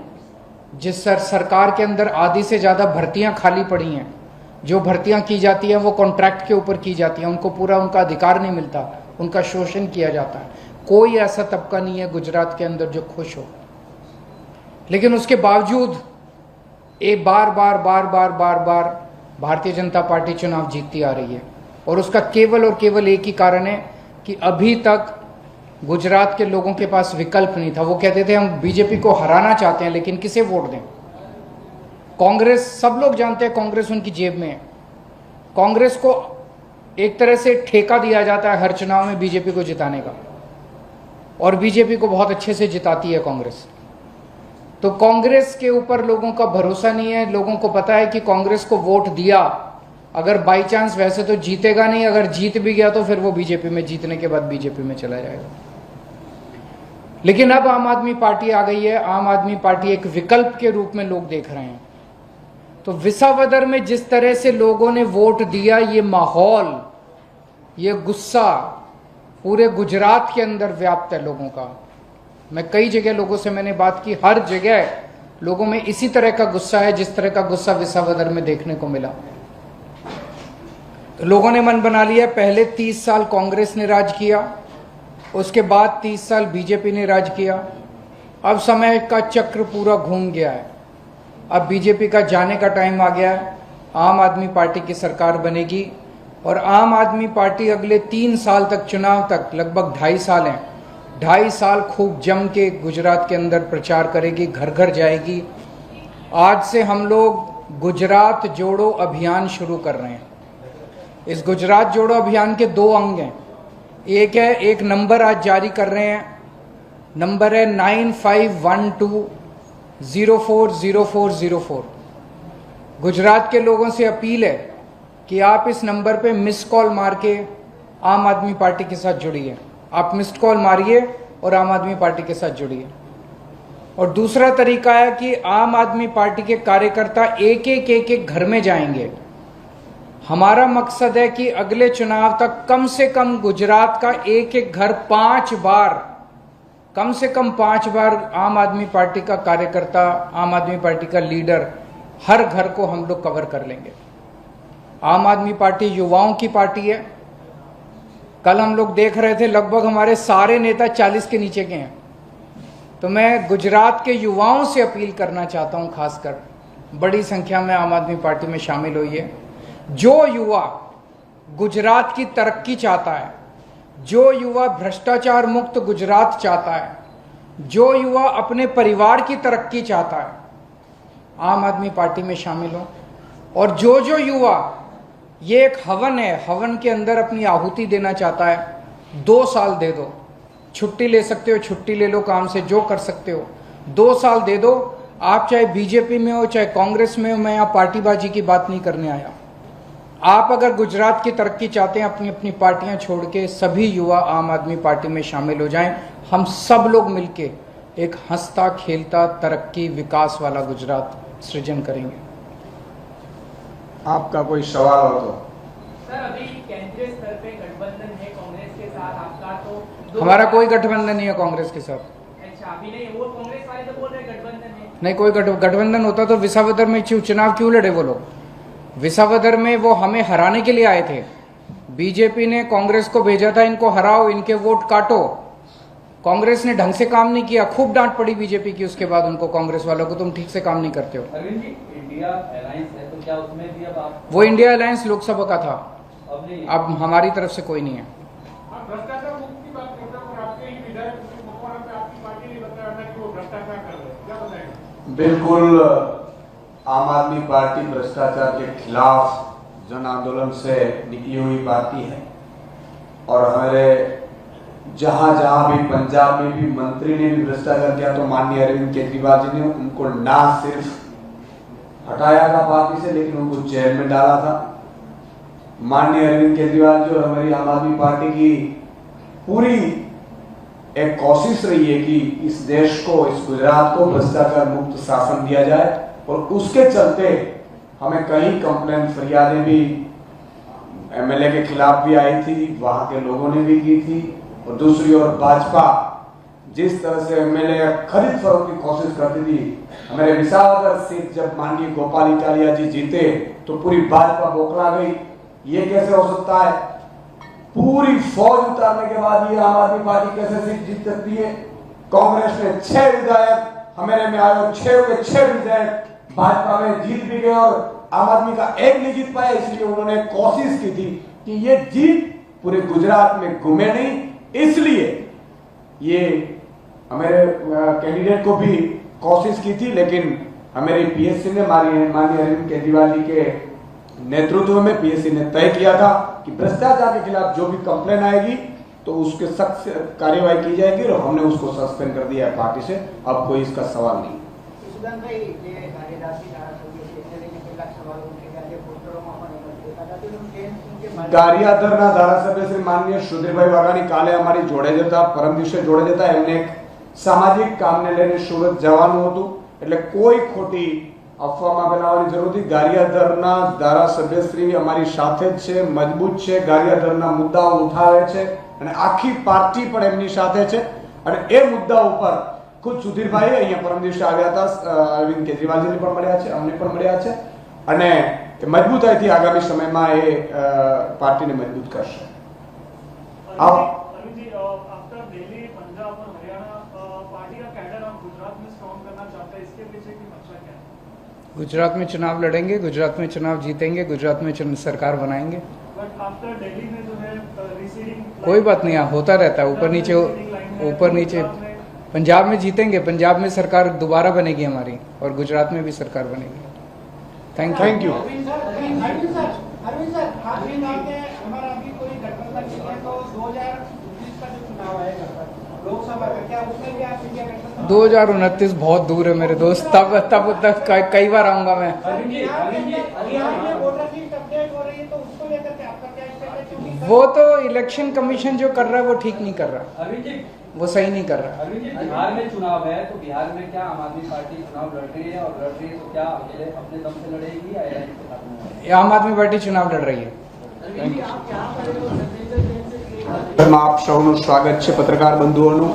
जिस सरकार के अंदर आधी से ज़्यादा भर्तियां खाली पड़ी हैं, जो भर्तियां की जाती हैं वो कॉन्ट्रैक्ट के ऊपर की जाती हैं, उनको पूरा उनका अधिकार नहीं मिलता, उनका शोषण किया जाता है। कोई ऐसा तबका नहीं है गुजरात के अंदर जो खुश हो, लेकिन उसके बावजूद एक बार बार भारतीय जनता पार्टी चुनाव जीतती आ रही है। और उसका केवल और केवल एक ही कारण है कि अभी तक गुजरात के लोगों के पास विकल्प नहीं था। वो कहते थे हम बीजेपी को हराना चाहते हैं, लेकिन किसे वोट दें? कांग्रेस, सब लोग जानते हैं कांग्रेस उनकी जेब में है। कांग्रेस को एक तरह से ठेका दिया जाता है हर चुनाव में बीजेपी को जिताने का, और बीजेपी को बहुत अच्छे से जिताती है कांग्रेस। तो कांग्रेस के ऊपर लोगों का भरोसा नहीं है। लोगों को पता है कि कांग्रेस को वोट दिया, अगर बाई चांस वैसे तो जीतेगा नहीं, अगर जीत भी गया तो फिर वो बीजेपी में, जीतने के बाद बीजेपी में चला जाएगा। लेकिन अब आम आदमी पार्टी आ गई है, आम आदमी पार्टी एक विकल्प के रूप में लोग देख रहे हैं। तो विसावदर में जिस तरह से लोगों ने वोट दिया, ये माहौल, ये गुस्सा पूरे गुजरात के अंदर व्याप्त है लोगों का। मैं कई जगह लोगों से मैंने बात की, हर जगह लोगों में इसी तरह का गुस्सा है जिस तरह का गुस्सा विसावदर में देखने को मिला। तो लोगों ने मन बना लिया, पहले 30 साल कांग्रेस ने राज किया, उसके बाद 30 साल बीजेपी ने राज किया, अब समय का चक्र पूरा घूम गया है, अब बीजेपी का जाने का टाइम आ गया है, आम आदमी पार्टी की सरकार बनेगी। और आम आदमी पार्टी अगले 3 साल तक, चुनाव तक लगभग 2.5 साल हैं, 2.5 साल खूब जम के गुजरात के अंदर प्रचार करेगी, घर घर जाएगी। आज से हम लोग गुजरात जोड़ो अभियान शुरू कर रहे हैं। इस गुजरात जोड़ो अभियान के 2 अंग हैं। एक है, एक नंबर आज जारी कर रहे हैं, नंबर है 9512040404। गुजरात के लोगों से अपील है कि आप इस नंबर पे मिस कॉल मार के आम आदमी पार्टी के साथ जुड़िए। आप मिस्ड कॉल मारिए और आम आदमी पार्टी के साथ जुड़िए। और दूसरा तरीका है कि आम आदमी पार्टी के कार्यकर्ता एक एक घर में जाएंगे। हमारा मकसद है कि अगले चुनाव तक कम से कम गुजरात का एक घर 5 बार, कम से कम 5 बार आम आदमी पार्टी का कार्यकर्ता, आम आदमी पार्टी का लीडर, हर घर को हम लोग कवर कर लेंगे। आम आदमी पार्टी युवाओं की पार्टी है। कल हम लोग देख रहे थे, लगभग हमारे सारे नेता 40 के नीचे के हैं। तो मैं गुजरात के युवाओं से अपील करना चाहता हूं, खासकर बड़ी संख्या में आम आदमी पार्टी में शामिल होइए। जो युवा गुजरात की तरक्की चाहता है, जो युवा भ्रष्टाचार मुक्त गुजरात चाहता है, जो युवा अपने परिवार की तरक्की चाहता है, आम आदमी पार्टी में शामिल हो। और जो युवा, ये एक हवन है, हवन के अंदर अपनी आहुति देना चाहता है, 2 साल दे दो, छुट्टी ले सकते हो, छुट्टी ले लो, काम से जो कर सकते हो, 2 साल दे दो। आप चाहे बीजेपी में हो चाहे कांग्रेस में हो, मैं यहाँ पार्टीबाजी की बात नहीं करने आया। आप अगर गुजरात की तरक्की चाहते हैं, अपनी अपनी पार्टियां छोड़ के सभी युवा आम आदमी पार्टी में शामिल हो जाएं। हम सब लोग मिलके एक हंसता खेलता तरक्की विकास वाला गुजरात सृजन करेंगे। आपका कोई सवाल हो तो? सर, अभी केंद्रीय स्तर पे गठबंधन है कांग्रेस के साथ आपका, तो हमारा कोई गठबंधन नहीं है कांग्रेस के साथ। अच्छा, अभी नहीं, वो कांग्रेस वाले तो बोल रहे गठबंधन है। नहीं, कोई गठबंधन होता तो विसावदर में चुनाव क्यों लड़े वो लोग? विसावदर में वो हमें हराने के लिए आए थे। बीजेपी ने कांग्रेस को भेजा था, इनको हराओ, इनके वोट काटो। कांग्रेस ने ढंग से काम नहीं किया, खूब डांट पड़ी बीजेपी की उसके बाद उनको, कांग्रेस वालों को, तुम ठीक से काम नहीं करते हो। अरविंद जी, इंडिया अलायंस है तो क्या उसमें भी अब आप? वो इंडिया अलायंस लोकसभा का था, अब हमारी तरफ से कोई नहीं है। भ्रष्टाचार मुक्त की बात करते हो, आपके ही विधायक आपकी पार्टी ने बताया कि वो भ्रष्टाचार कर रहे हैं, क्या बताएंगे? बिल्कुल, आम आदमी पार्टी भ्रष्टाचार के खिलाफ जन आंदोलन से निकली हुई पार्टी है और हमारे जहां जहां भी, पंजाब में भी मंत्री ने भी भ्रष्टाचार किया तो माननीय अरविंद केजरीवाल जी ने उनको ना सिर्फ हटाया था पार्टी से, लेकिन उनको जेल में डाला था। माननीय अरविंद केजरीवाल जी और हमारी आम आदमी पार्टी की पूरी एक कोशिश रही है कि इस देश को, इस गुजरात को भ्रष्टाचार मुक्त शासन दिया जाए और उसके चलते हमें कई कंप्लेन, फरियादें भी एमएलए के खिलाफ भी आई थी, वहां के लोगों ने भी की थी। और दूसरी ओर भाजपा जिस तरह से एमएलए खरीद फरोख्त की कोशिश करती थी, हमारे विसावदर सीट जब माननीय गोपाल इटालिया जी जीते तो पूरी भाजपा बौखला गई। ये कैसे हो सकता है? पूरी फौज उतारने के बाद ये आम आदमी पार्टी कैसे सीट जीत सकती है? कांग्रेस ने 6 विधायक हमारे में आए और 6 के 6 विधायक भाजपा में जीत भी गए और आम आदमी का एक नहीं जीत पाया। इसलिए उन्होंने कोशिश की थी कि ये जीत पूरे गुजरात में घूमे नहीं, इसलिए ये हमारे कैंडिडेट को भी कोशिश की थी। लेकिन हमारे पीएससी ने माननीय अरविंद केजरीवाल जी के नेतृत्व में पीएससी ने तय किया था कि भ्रष्टाचार के खिलाफ जो भी कंप्लेन आएगी तो उसके सख्त कार्यवाही की जाएगी और हमने उसको सस्पेंड कर दिया है पार्टी से। अब कोई इसका सवाल नहीं। ગારિયાદરના ધારાસભ્ય શ્રી માનનીય સુધીરભાઈ વાઘાણી કાલે અમારી જોડે જતા, પરમ દિવસે જોડે જતા એમને એક સામાજિક કામને લઈને સુરત જવાનું હતું, એટલે કોઈ ખોટી અફવામાં ફેલાવવાની જરૂર નથી। ગારિયાદરના ધારાસભ્યશ્રી અમારી સાથે જ છે, મજબૂત છે, ગારિયાદરના મુદ્દાઓ ઉઠાવે છે અને આખી પાર્ટી પણ એમની સાથે છે અને એ મુદ્દા ઉપર ખુદ સુધીરભાઈ અહીંયા પરમ દિવસે આવ્યા હતા, અરવિંદ કેજરીવાલજીને પણ મળ્યા છે, અમને પણ મળ્યા છે અને મજબૂતાઈથી આગામી સમયમાં એ પાર્ટીને મજબૂત કરશે। गुजरात में चुनाव लड़ेंगे, गुजरात में चुनाव जीतेंगे, गुजरात में सरकार बनाएंगे। कोई बात नहीं, होता रहता है, ऊपर नीचे। पंजाब में जीतेंगे, पंजाब में सरकार दोबारा बनेगी हमारी और गुजरात में भी सरकार बनेगी। Thank you. अरविंद सर, आप ये बात है, हमारा अभी कोई गठबंधन नहीं है तो 2029 का जो चुनाव आएगा लोकसभा का, क्या उसमें भी आप इंडिया गठबंधन? 2029 बहुत दूर है मेरे दोस्त, तब कई बार आऊंगा मैं। वो तो इलेक्शन कमीशन जो कर रहा है वो ठीक नहीं कर रहा, वो सही नहीं कर रहा। बिहार में चुनाव है तो बिहार में क्या आम आदमी पार्टी चुनाव लड़ रही है, और लड़ रही है तो क्या अकेले अपने दम से लड़ेगी या एलायंस के साथ में? आम आदमी पार्टी चुनाव लड़ रही है। આપ સૌનું સ્વાગત છે પત્રકાર બંધુઓનું।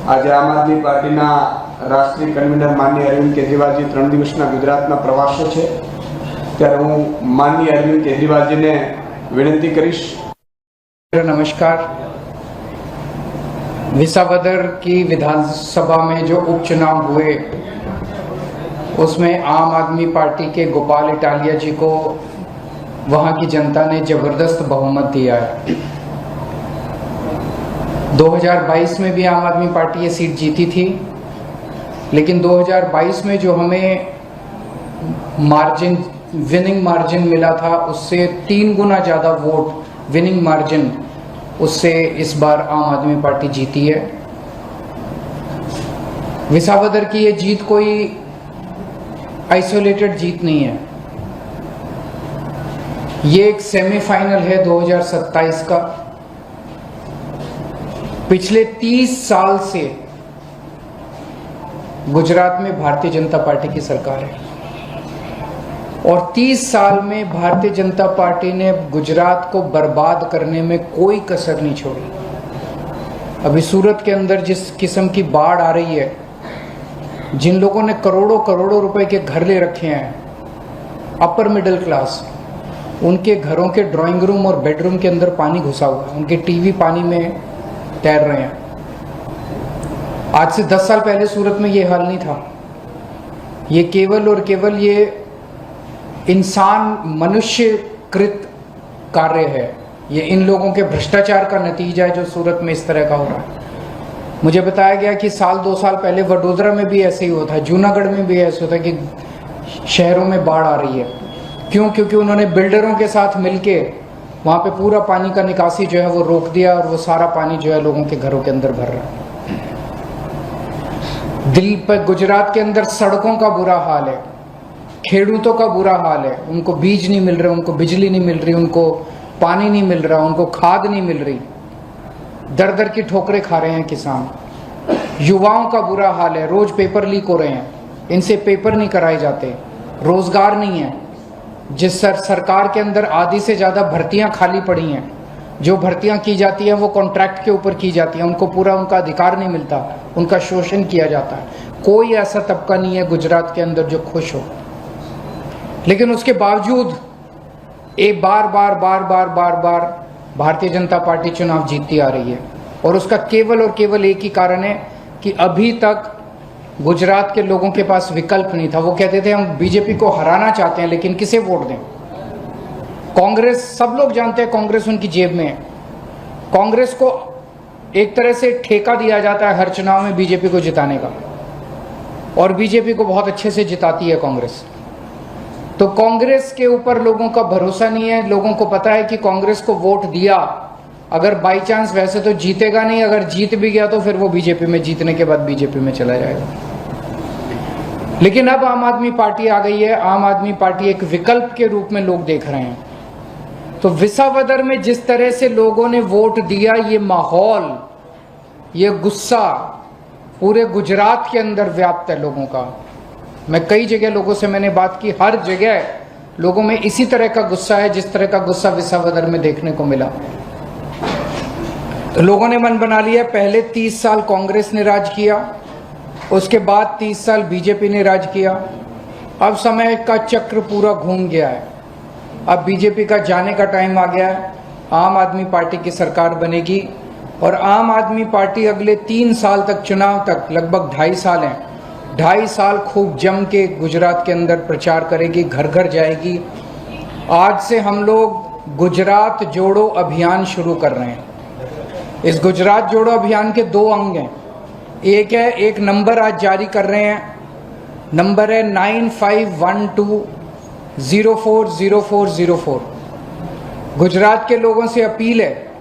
આજે આમ આદમી પાર્ટીના રાષ્ટ્રીય કન્વીનર માનનીય અરવિંદ કેજરીવાલજી 3 દિવસના ગુજરાતના પ્રવાસે છે, ત્યારે હું માનનીય અરવિંદ કેજરીવાલજીને વિનંતી કરીશ। नमस्कार। विसावदर की विधानसभा में जो उपचुनाव हुए उसमें आम आदमी पार्टी के गोपाल इटालिया जी को वहाँ की जनता ने जबरदस्त बहुमत दिया है। 2022 में भी आम आदमी पार्टी ये सीट जीती थी, लेकिन 2022 में जो हमें विनिंग मार्जिन मिला था उससे 3 गुना ज़्यादा वोट विनिंग मार्जिन उससे इस बार आम आदमी पार्टी जीती है। विसावदर की ये जीत कोई आइसोलेटेड जीत नहीं है, ये एक सेमीफाइनल है 2027 का। पिछले 30 साल से गुजरात में भारतीय जनता पार्टी की सरकार है और 30 साल में भारतीय जनता पार्टी ने गुजरात को बर्बाद करने में कोई कसर नहीं छोड़ी। अभी सूरत के अंदर जिस किस्म की बाढ़ आ रही है, जिन लोगों ने करोड़ों करोड़ों रुपए के घर ले रखे हैं, अपर मिडिल क्लास, उनके घरों के ड्राइंग रूम और बेडरूम के अंदर पानी घुसा हुआ है, उनके टीवी पानी में तैर रहे हैं। आज से 10 साल पहले सूरत में ये हाल नहीं था। ये केवल और केवल ये इंसान मनुष्यकृत कार्य है, ये इन लोगों के भ्रष्टाचार का नतीजा है जो सूरत में इस तरह का हो रहा है। मुझे बताया गया कि 2 साल पहले वडोदरा में भी ऐसे ही हुआ था, जूनागढ़ में भी ऐसे होता है कि शहरों में बाढ़ आ रही है। क्यों? क्योंकि उन्होंने बिल्डरों के साथ मिलके वहाँ पे पूरा पानी का निकासी जो है वो रोक दिया और वो सारा पानी जो है लोगों के घरों के अंदर भर रहा है। दिल्ली पर गुजरात के अंदर सड़कों का बुरा हाल है, खेडूतों का बुरा हाल है, उनको बीज नहीं मिल रहे, उनको बिजली नहीं मिल रही, उनको पानी नहीं मिल रहा, उनको खाद नहीं मिल रही, दर दर की ठोकरें खा रहे हैं किसान। युवाओं का बुरा हाल है, रोज पेपर लीक हो रहे हैं, इनसे पेपर नहीं कराए जाते, रोजगार नहीं है। जिस सरकार के अंदर आधी से ज़्यादा भर्तियां खाली पड़ी हैं, जो भर्तियां की जाती हैं वो कॉन्ट्रैक्ट के ऊपर की जाती हैं, उनको पूरा उनका अधिकार नहीं मिलता, उनका शोषण किया जाता है। कोई ऐसा तबका नहीं है गुजरात के अंदर जो खुश हो, लेकिन उसके बावजूद एक बार बार भारतीय जनता पार्टी चुनाव जीतती आ रही है। और उसका केवल और केवल एक ही कारण है कि अभी तक गुजरात के लोगों के पास विकल्प नहीं था। वो कहते थे हम बीजेपी को हराना चाहते हैं, लेकिन किसे वोट दें? कांग्रेस, सब लोग जानते हैं कांग्रेस उनकी जेब में है। कांग्रेस को एक तरह से ठेका दिया जाता है हर चुनाव में बीजेपी को जिताने का, और बीजेपी को बहुत अच्छे से जिताती है कांग्रेस। तो कांग्रेस के ऊपर लोगों का भरोसा नहीं है। लोगों को पता है कि कांग्रेस को वोट दिया, अगर बाई चांस वैसे तो जीतेगा नहीं, अगर जीत भी गया तो फिर वो बीजेपी में, जीतने के बाद बीजेपी में चला जाएगा। लेकिन अब आम आदमी पार्टी आ गई है, आम आदमी पार्टी एक विकल्प के रूप में लोग देख रहे हैं। तो विसावदर में जिस तरह से लोगों ने वोट दिया, ये माहौल, ये गुस्सा पूरे गुजरात के अंदर व्याप्त है लोगों का। मैं कई जगह लोगों से मैंने बात की, हर जगह लोगों में इसी तरह का गुस्सा है जिस तरह का गुस्सा विसावदर में देखने को मिला। तो लोगों ने मन बना लिया, पहले 30 साल कांग्रेस ने राज किया, उसके बाद 30 साल बीजेपी ने राज किया। अब समय का चक्र पूरा घूम गया है, अब बीजेपी का जाने का टाइम आ गया है। आम आदमी पार्टी की सरकार बनेगी और आम आदमी पार्टी अगले 3 साल तक, चुनाव तक लगभग 2.5 साल हैं, 2.5 साल खूब जम के गुजरात के अंदर प्रचार करेगी, घर घर जाएगी। आज से हम लोग गुजरात जोड़ो अभियान शुरू कर रहे हैं। इस गुजरात जोड़ो अभियान के 2 अंग हैं। एक नंबर आज जारी कर रहे हैं, नंबर है 9512040404। गुजरात के लोगों से अपील है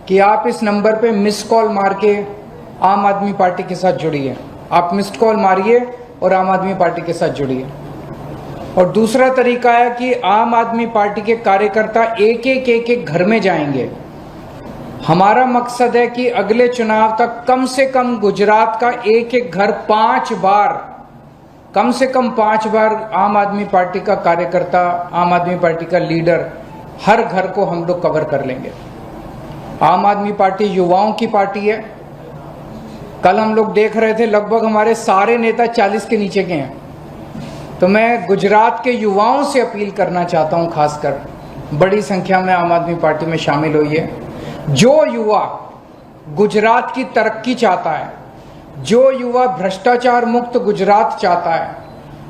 कि आप इस नंबर पे मिस कॉल मार के आम आदमी पार्टी के साथ जुड़िए। आप मिस्ड कॉल मारिए और आम आदमी पार्टी के साथ जुड़िए। और दूसरा तरीका है कि आम आदमी पार्टी के कार्यकर्ता एक घर में जाएंगे। हमारा मकसद है कि अगले चुनाव तक कम से कम गुजरात का एक घर 5 बार, कम से कम 5 बार आम आदमी पार्टी का कार्यकर्ता, आम आदमी पार्टी का लीडर, हर घर को हम लोग कवर कर लेंगे। आम आदमी पार्टी युवाओं की पार्टी है। कल हम लोग देख रहे थे लगभग हमारे सारे नेता 40 के नीचे के हैं। तो मैं गुजरात के युवाओं से अपील करना चाहता हूं, खासकर बड़ी संख्या में आम आदमी पार्टी में शामिल होइए। जो युवा गुजरात की तरक्की चाहता है, जो युवा भ्रष्टाचार मुक्त गुजरात चाहता है,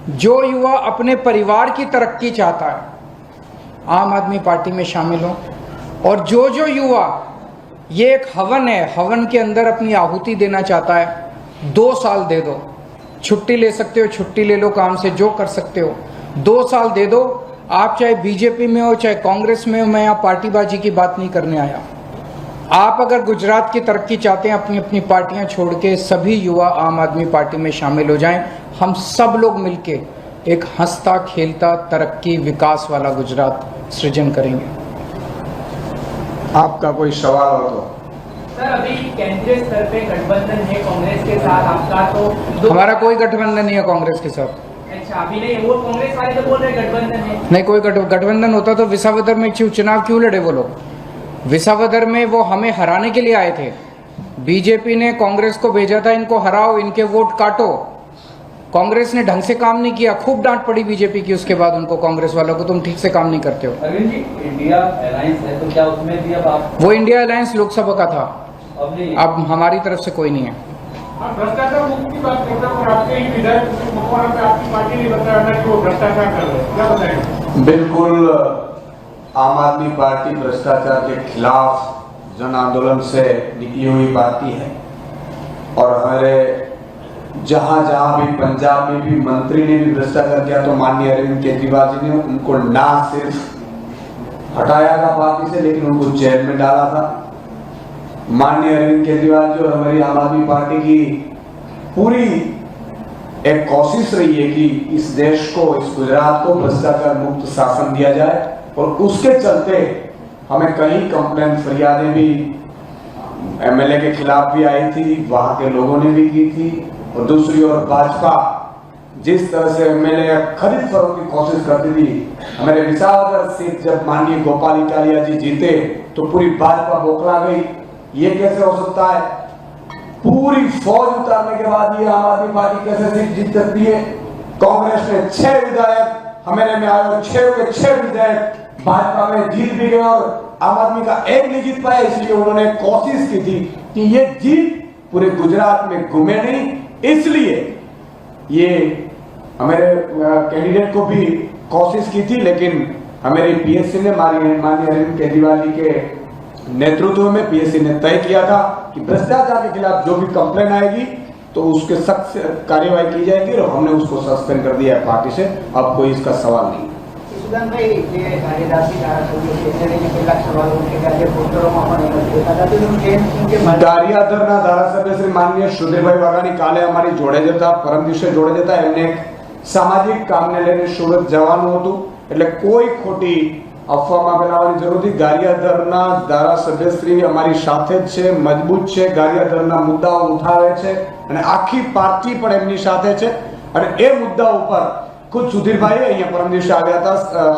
जो युवा अपने परिवार की तरक्की चाहता है, आम आदमी पार्टी में शामिल हों। और जो जो युवा, ये एक हवन है, हवन के अंदर अपनी आहुति देना चाहता है, 2 साल दे दो, छुट्टी ले सकते हो, छुट्टी ले लो, काम से जो कर सकते हो, 2 साल दे दो। आप चाहे बीजेपी में हो चाहे कांग्रेस में हो, मैं यहाँ पार्टीबाजी की बात नहीं करने आया। आप अगर गुजरात की तरक्की चाहते हैं, अपनी अपनी पार्टियां छोड़ के सभी युवा आम आदमी पार्टी में शामिल हो जाएं। हम सब लोग मिलके एक हंसता खेलता तरक्की विकास वाला गुजरात सृजन करेंगे। आपका कोई सवाल हो तो? सर, अभी केंद्रीय स्तर पे गठबंधन है कांग्रेस के साथ आपका, तो हमारा कोई गठबंधन नहीं है कांग्रेस के साथ। अच्छा, अभी नहीं, वो कांग्रेस वाले तो बोल रहे गठबंधन है। नहीं, कोई गठबंधन होता तो विसावदर में चुनाव क्यों लड़े वो लोग? विसावदर में वो हमें हराने के लिए आए थे। बीजेपी ने कांग्रेस को भेजा था, इनको हराओ, इनके वोट काटो। कांग्रेस ने ढंग से काम नहीं किया, खूब डांट पड़ी बीजेपी की उसके बाद उनको, कांग्रेस वालों को, तुम ठीक से काम नहीं करते हो। अरविंद जी, इंडिया अलायंस है तो क्या उसमें भी अब आप? वो इंडिया अलायंस लोकसभा का था, अब हमारी तरफ से कोई नहीं है। भ्रष्टाचार मुक्त की बात करते हैं, आपके ही विधायक मकवाना पे आपकी पार्टी ने बताया कि वो भ्रष्टाचार कर रहे हैं, क्या बताएंगे? बिल्कुल, आम आदमी पार्टी भ्रष्टाचार के खिलाफ जन आंदोलन से निकली हुई पार्टी है। और हमारे जहां जहां भी, पंजाब में भी मंत्री ने भी भ्रष्टाचार किया तो माननीय अरविंद केजरीवाल जी ने उनको ना सिर्फ हटाया था पार्टी से, लेकिन उनको जेल में डाला था। माननीय अरविंद केजरीवाल जो हमारी आम आदमी पार्टी की पूरी एक कोशिश रही है कि इस देश को, इस गुजरात को भ्रष्टाचार मुक्त शासन दिया जाए, और उसके चलते हमें कई कंप्लेंट, फरियादें भी एमएलए के खिलाफ भी आई थी, वहां के लोगों ने भी की थी। और दूसरी ओर भाजपा जिस तरह से एमएलए खरीद फरोख्त की कोशिश करती थी, हमारे विसावदर सीट जब माननीय गोपाल इटालिया जी जीते तो पूरी भाजपा बौखला गई। ये कैसे हो सकता है? पूरी फौज उतारने के बाद ये आम आदमी पार्टी कैसे सीट जीत सकती है? कांग्रेस ने 6 विधायक हमारे में आए और 6 के 6 विधायक भाजपा में जीत भी गए, और आम आदमी का एक नहीं जीत पाया। इसलिए उन्होंने कोशिश की थी कि ये जीत पूरे गुजरात में घूमे नहीं, इसलिए ये हमारे कैंडिडेट को भी कोशिश की थी। लेकिन हमारे पीएससी ने माननीय अरविंद केजरीवाल जी के नेतृत्व में पीएससी ने तय किया था कि भ्रष्टाचार के खिलाफ जो भी कंप्लेन आएगी तो उसके सख्त कार्यवाही की जाएगी, और हमने उसको सस्पेंड कर दिया है पार्टी से। अब कोई इसका सवाल नहीं। ગારિયાધરના ધારાસભ્ય શ્રી માનનીય સુધીરભાઈ વાઘાણી કાલે અમારી જોડે જતા, પરમ દિવસે જોડે જતા, એમને સામાજિક કામને લઈને સુરત જવાનું હતું, એટલે કોઈ ખોટી અફવામાં ફેલાવવાની જરૂર નથી। ગારિયાધરના ધારાસભ્યશ્રી અમારી સાથે જ છે, મજબૂત છે, ગારિયાધરના મુદ્દાઓ ઉઠાવે છે, અને આખી પાર્ટી પણ એમની સાથે છે। અને એ મુદ્દા ઉપર खुद सुधीरभाई अहीं परम दिवसे આવ્યા હતા,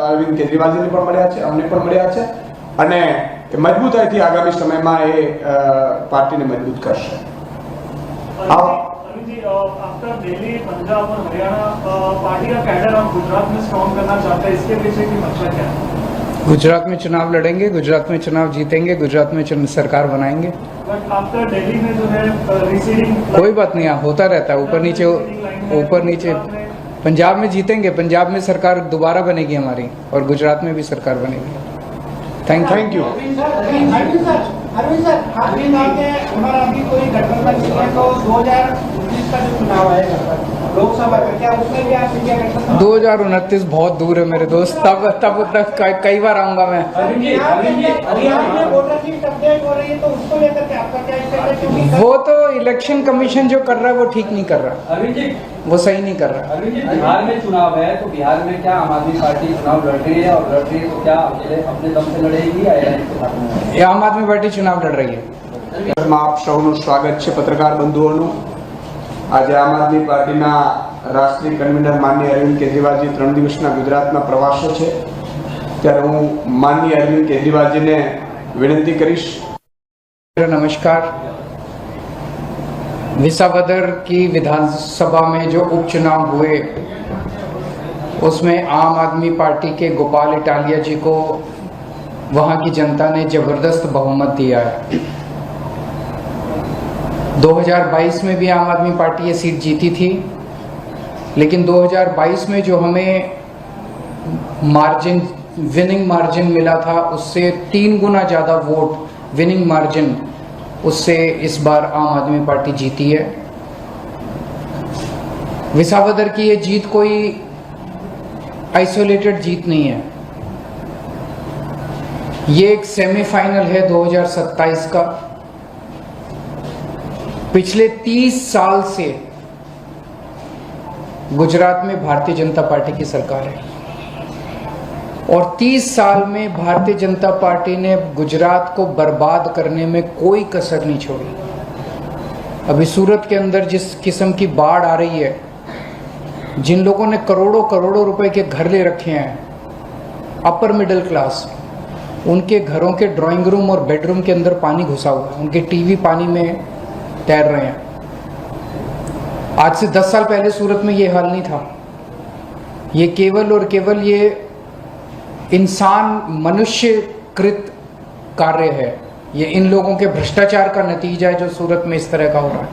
અરવિંદ કેજરીવાલજીને પણ મળ્યા છે, અમને પણ મળ્યા છે, અને મજબૂતાઈથી આગામી સમયમાં એ પાર્ટીને મજબૂત કરશે। आफ्टर दिल्ली, पंजाब और हरियाणा, पार्टी का कैडर हम गुजरात में स्ट्रॉन्ग करना चाहते हैं, इसके पीछे की मकसद क्या है? गुजरात में चुनाव लड़ेंगे, गुजरात में चुनाव जीतेंगे, गुजरात में सरकार बनाएंगे। बट आफ्टर दिल्ली में जो है रिसीडिंग, कोई बात नहीं, होता रहता है, ऊपर नीचे। पंजाब में जीतेंगे, पंजाब में सरकार दोबारा बनेगी हमारी, और गुजरात में भी सरकार बनेगी। Thank you. अरविंद सर, आपने कहा कि हमारा अभी कोई गठबंधन नहीं है, तो 2019 का जो चुनाव आएगा लोकसभा का, क्या उसमें भी आप इंडिया गठबंधन? 2029 बहुत दूर है मेरे दोस्त, तब तक कई बार आऊंगा मैं। वोटर की अपडेट हो रही है, तो उसको लेकर के आपका क्या स्टेटस है? वो तो इलेक्शन कमीशन जो कर रहा है वो ठीक नहीं कर रहा, अरविंद जी वो सही नहीं कर रहा। अरविंद जी, बिहार में चुनाव है, तो बिहार में क्या आम आदमी पार्टी चुनाव लड़ रही है, और लड़ रही है तो क्या अकेले अपने दम से लड़ेगी या एलायंस के साथ? ये आम आदमी पार्टी चुनाव लड़ रही है। आप સૌનું સ્વાગત છે પત્રકાર બંધુઓનું। આજે આમ આદમી પાર્ટીના રાષ્ટ્રીય કન્વીનર માનનીય અરવિંદ કેજરીવાલજી 3 દિવસના ગુજરાતના પ્રવાસે છે, ત્યારે હું માનનીય અરવિંદ કેજરીવાલજીને વિનંતી કરીશ। नमस्कार। विसावदर की विधानसभा में जो उपचुनाव हुए उसमें आम आदमी पार्टी के गोपाल इटालिया जी को वहां की जनता ने जबरदस्त बहुमत दिया है। 2022 में भी आम आदमी पार्टी ये सीट जीती थी, लेकिन 2022 में जो हमें मार्जिन विनिंग मार्जिन मिला था उससे 3 गुना ज़्यादा वोट विनिंग मार्जिन उससे इस बार आम आदमी पार्टी जीती है। विसावदर की ये जीत कोई आइसोलेटेड जीत नहीं है, ये एक सेमीफाइनल है 2027 का। पिछले 30 साल से गुजरात में भारतीय जनता पार्टी की सरकार है और 30 साल में भारतीय जनता पार्टी ने गुजरात को बर्बाद करने में कोई कसर नहीं छोड़ी। अभी सूरत के अंदर जिस किस्म की बाढ़ आ रही है, जिन लोगों ने करोड़ों करोड़ों रुपए के घर ले रखे हैं, अपर मिडिल क्लास, उनके घरों के ड्राइंग रूम और बेडरूम के अंदर पानी घुसा हुआ है, उनके टीवी पानी में तैर रहे हैं। आज से 10 साल पहले सूरत में ये हाल नहीं था। ये केवल और केवल ये इंसान मनुष्यकृत कार्य है, ये इन लोगों के भ्रष्टाचार का नतीजा है जो सूरत में इस तरह का हो रहा है।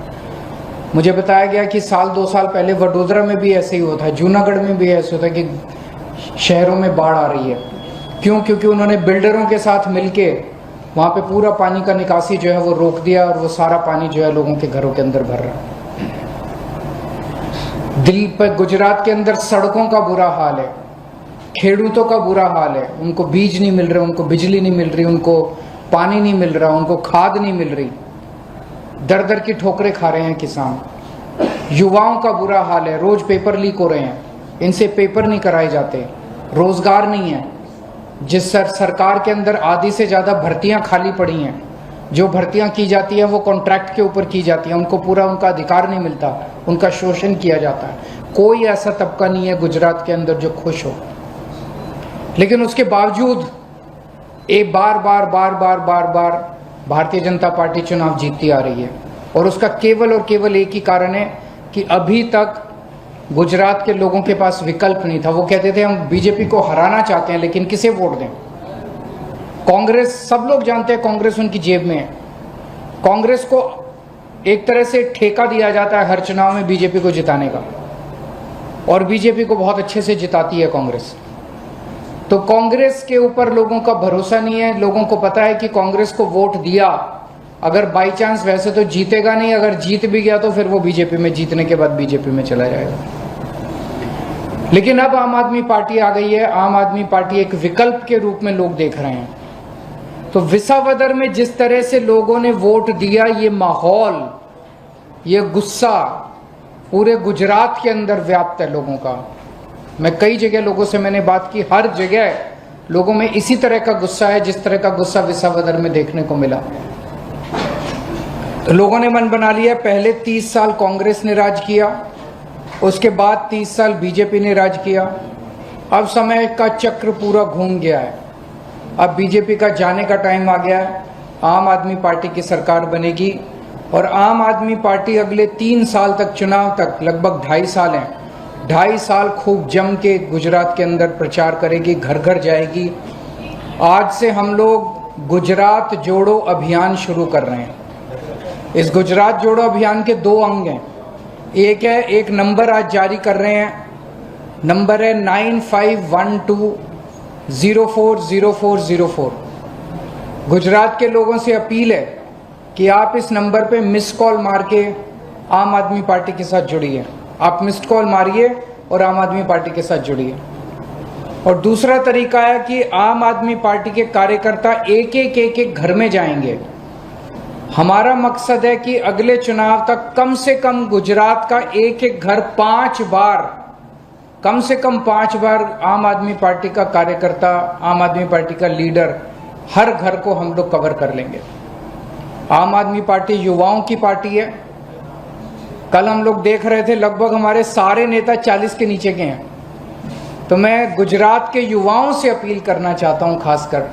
मुझे बताया गया कि 2 साल पहले वडोदरा में भी ऐसे ही हुआ था, जूनागढ़ में भी ऐसे होता है कि शहरों में बाढ़ आ रही है। क्यों? क्योंकि उन्होंने बिल्डरों के साथ मिलके वहाँ पे पूरा पानी का निकासी जो है वो रोक दिया और वो सारा पानी जो है लोगों के घरों के अंदर भर रहा है। दिल्ली पर गुजरात के अंदर सड़कों का बुरा हाल है, खेडूतों का बुरा हाल है, उनको बीज नहीं मिल रहे, उनको बिजली नहीं मिल रही, उनको पानी नहीं मिल रहा, उनको खाद नहीं मिल रही, दर दर की ठोकरें खा रहे हैं किसान। युवाओं का बुरा हाल है, रोज पेपर लीक हो रहे हैं, इनसे पेपर नहीं कराए जाते, रोजगार नहीं है। जिस सरकार के अंदर आधी से ज़्यादा भर्तियां खाली पड़ी हैं, जो भर्तियां की जाती हैं वो कॉन्ट्रैक्ट के ऊपर की जाती हैं, उनको पूरा उनका अधिकार नहीं मिलता, उनका शोषण किया जाता है। कोई ऐसा तबका नहीं है गुजरात के अंदर जो खुश हो, लेकिन उसके बावजूद एक बार बार भारतीय जनता पार्टी चुनाव जीतती आ रही है। और उसका केवल और केवल एक ही कारण है कि अभी तक गुजरात के लोगों के पास विकल्प नहीं था। वो कहते थे हम बीजेपी को हराना चाहते हैं लेकिन किसे वोट दें। कांग्रेस, सब लोग जानते हैं कांग्रेस उनकी जेब में है। कांग्रेस को एक तरह से ठेका दिया जाता है हर चुनाव में बीजेपी को जिताने का, और बीजेपी को बहुत अच्छे से जिताती है कांग्रेस। तो कांग्रेस के ऊपर लोगों का भरोसा नहीं है। लोगों को पता है कि कांग्रेस को वोट दिया, अगर बाई चांस वैसे तो जीतेगा नहीं, अगर जीत भी गया तो फिर वो बीजेपी में, जीतने के बाद बीजेपी में चला जाएगा। लेकिन अब आम आदमी पार्टी आ गई है, आम आदमी पार्टी एक विकल्प के रूप में लोग देख रहे हैं। तो विसावदर में जिस तरह से लोगों ने वोट दिया, ये माहौल, ये गुस्सा पूरे गुजरात के अंदर व्याप्त है लोगों का। मैं कई जगह लोगों से मैंने बात की, हर जगह लोगों में इसी तरह का गुस्सा है जिस तरह का गुस्सा विसावदर में देखने को मिला। तो लोगों ने मन बना लिया, पहले 30 साल कांग्रेस ने राज किया, उसके बाद 30 साल बीजेपी ने राज किया। अब समय का चक्र पूरा घूम गया है, अब बीजेपी का जाने का टाइम आ गया है। आम आदमी पार्टी की सरकार बनेगी और आम आदमी पार्टी अगले 3 साल तक, चुनाव तक लगभग 2.5 साल हैं, 2.5 साल खूब जम के गुजरात के अंदर प्रचार करेगी, घर घर जाएगी। आज से हम लोग गुजरात जोड़ो अभियान शुरू कर रहे हैं। इस गुजरात जोड़ो अभियान के 2 अंग हैं। एक नंबर आज जारी कर रहे हैं, नंबर है 9512040404। गुजरात के लोगों से अपील है कि आप इस नंबर पे मिस कॉल मार के आम आदमी पार्टी के साथ जुड़िए। आप मिस्ड कॉल मारिए और आम आदमी पार्टी के साथ जुड़िए। और दूसरा तरीका है कि आम आदमी पार्टी के कार्यकर्ता एक घर में जाएंगे। हमारा मकसद है कि अगले चुनाव तक कम से कम गुजरात का एक घर 5 बार, कम से कम 5 बार आम आदमी पार्टी का कार्यकर्ता, आम आदमी पार्टी का लीडर, हर घर को हम लोग कवर कर लेंगे। आम आदमी पार्टी युवाओं की पार्टी है। कल हम लोग देख रहे थे लगभग हमारे सारे नेता 40 के नीचे के हैं। तो मैं गुजरात के युवाओं से अपील करना चाहता हूं, खासकर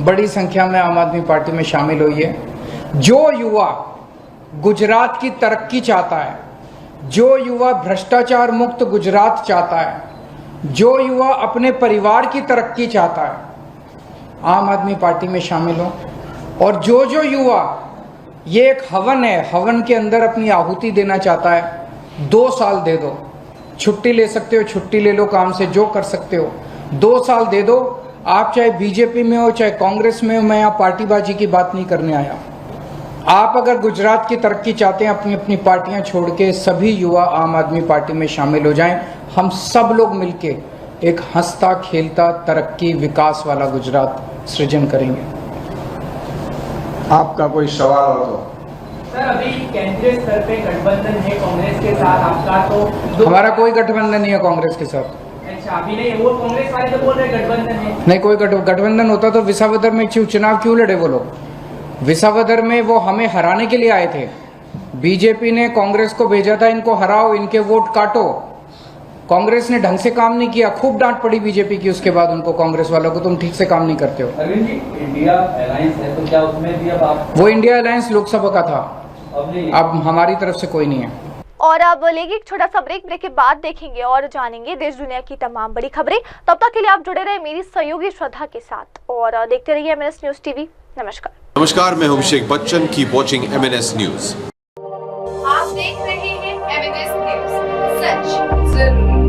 बड़ी संख्या में आम आदमी पार्टी में शामिल होइए। जो युवा गुजरात की तरक्की चाहता है, जो युवा भ्रष्टाचार मुक्त गुजरात चाहता है, जो युवा अपने परिवार की तरक्की चाहता है, आम आदमी पार्टी में शामिल हो। और जो युवा, ये एक हवन है, हवन के अंदर अपनी आहुति देना चाहता है, 2 साल दे दो, छुट्टी ले सकते हो, छुट्टी ले लो काम से, जो कर सकते हो, 2 साल दे दो। आप चाहे बीजेपी में हो चाहे कांग्रेस में हो, मैं यहाँ पार्टीबाजी की बात नहीं करने आया। आप अगर गुजरात की तरक्की चाहते हैं, अपनी अपनी पार्टियां छोड़ के सभी युवा आम आदमी पार्टी में शामिल हो जाएं। हम सब लोग मिलके एक हंसता खेलता तरक्की विकास वाला गुजरात सृजन करेंगे। आपका कोई सवाल हो तो? सर, अभी केंद्रीय स्तर पे गठबंधन है कांग्रेस के साथ आपका, तो हमारा कोई गठबंधन नहीं है कांग्रेस के साथ। अच्छा, अभी नहीं, वो कांग्रेस वाले तो बोल रहे गठबंधन है। नहीं, कोई गठबंधन होता तो विसावदर में चुनाव क्यों लड़े वो लोग? विसावदर में वो हमें हराने के लिए आए थे। बीजेपी ने कांग्रेस को भेजा था, इनको हराओ, इनके वोट काटो। कांग्रेस ने ढंग से काम नहीं किया, खूब डांट पड़ी बीजेपी की उसके बाद उनको, कांग्रेस वालों को, तुम ठीक से काम नहीं करते हो। अरविंद जी, इंडिया अलायंस है तो क्या उसमें भी अब आप? वो इंडिया अलायंस लोकसभा का था, अब हमारी तरफ से कोई नहीं है। और अब लेंगे एक छोटा सा ब्रेक के बाद देखेंगे और जानेंगे देश दुनिया की तमाम बड़ी खबरें। तब तक के लिए आप जुड़े रहे मेरी सहयोगी श्रद्धा के साथ और देखते रहिए MNS न्यूज टीवी। नमस्कार, मैं हूं Abhishek Bachchan. Keep watching MNS news. आप देख रहे हैं MNS न्यूज, सच जरूर।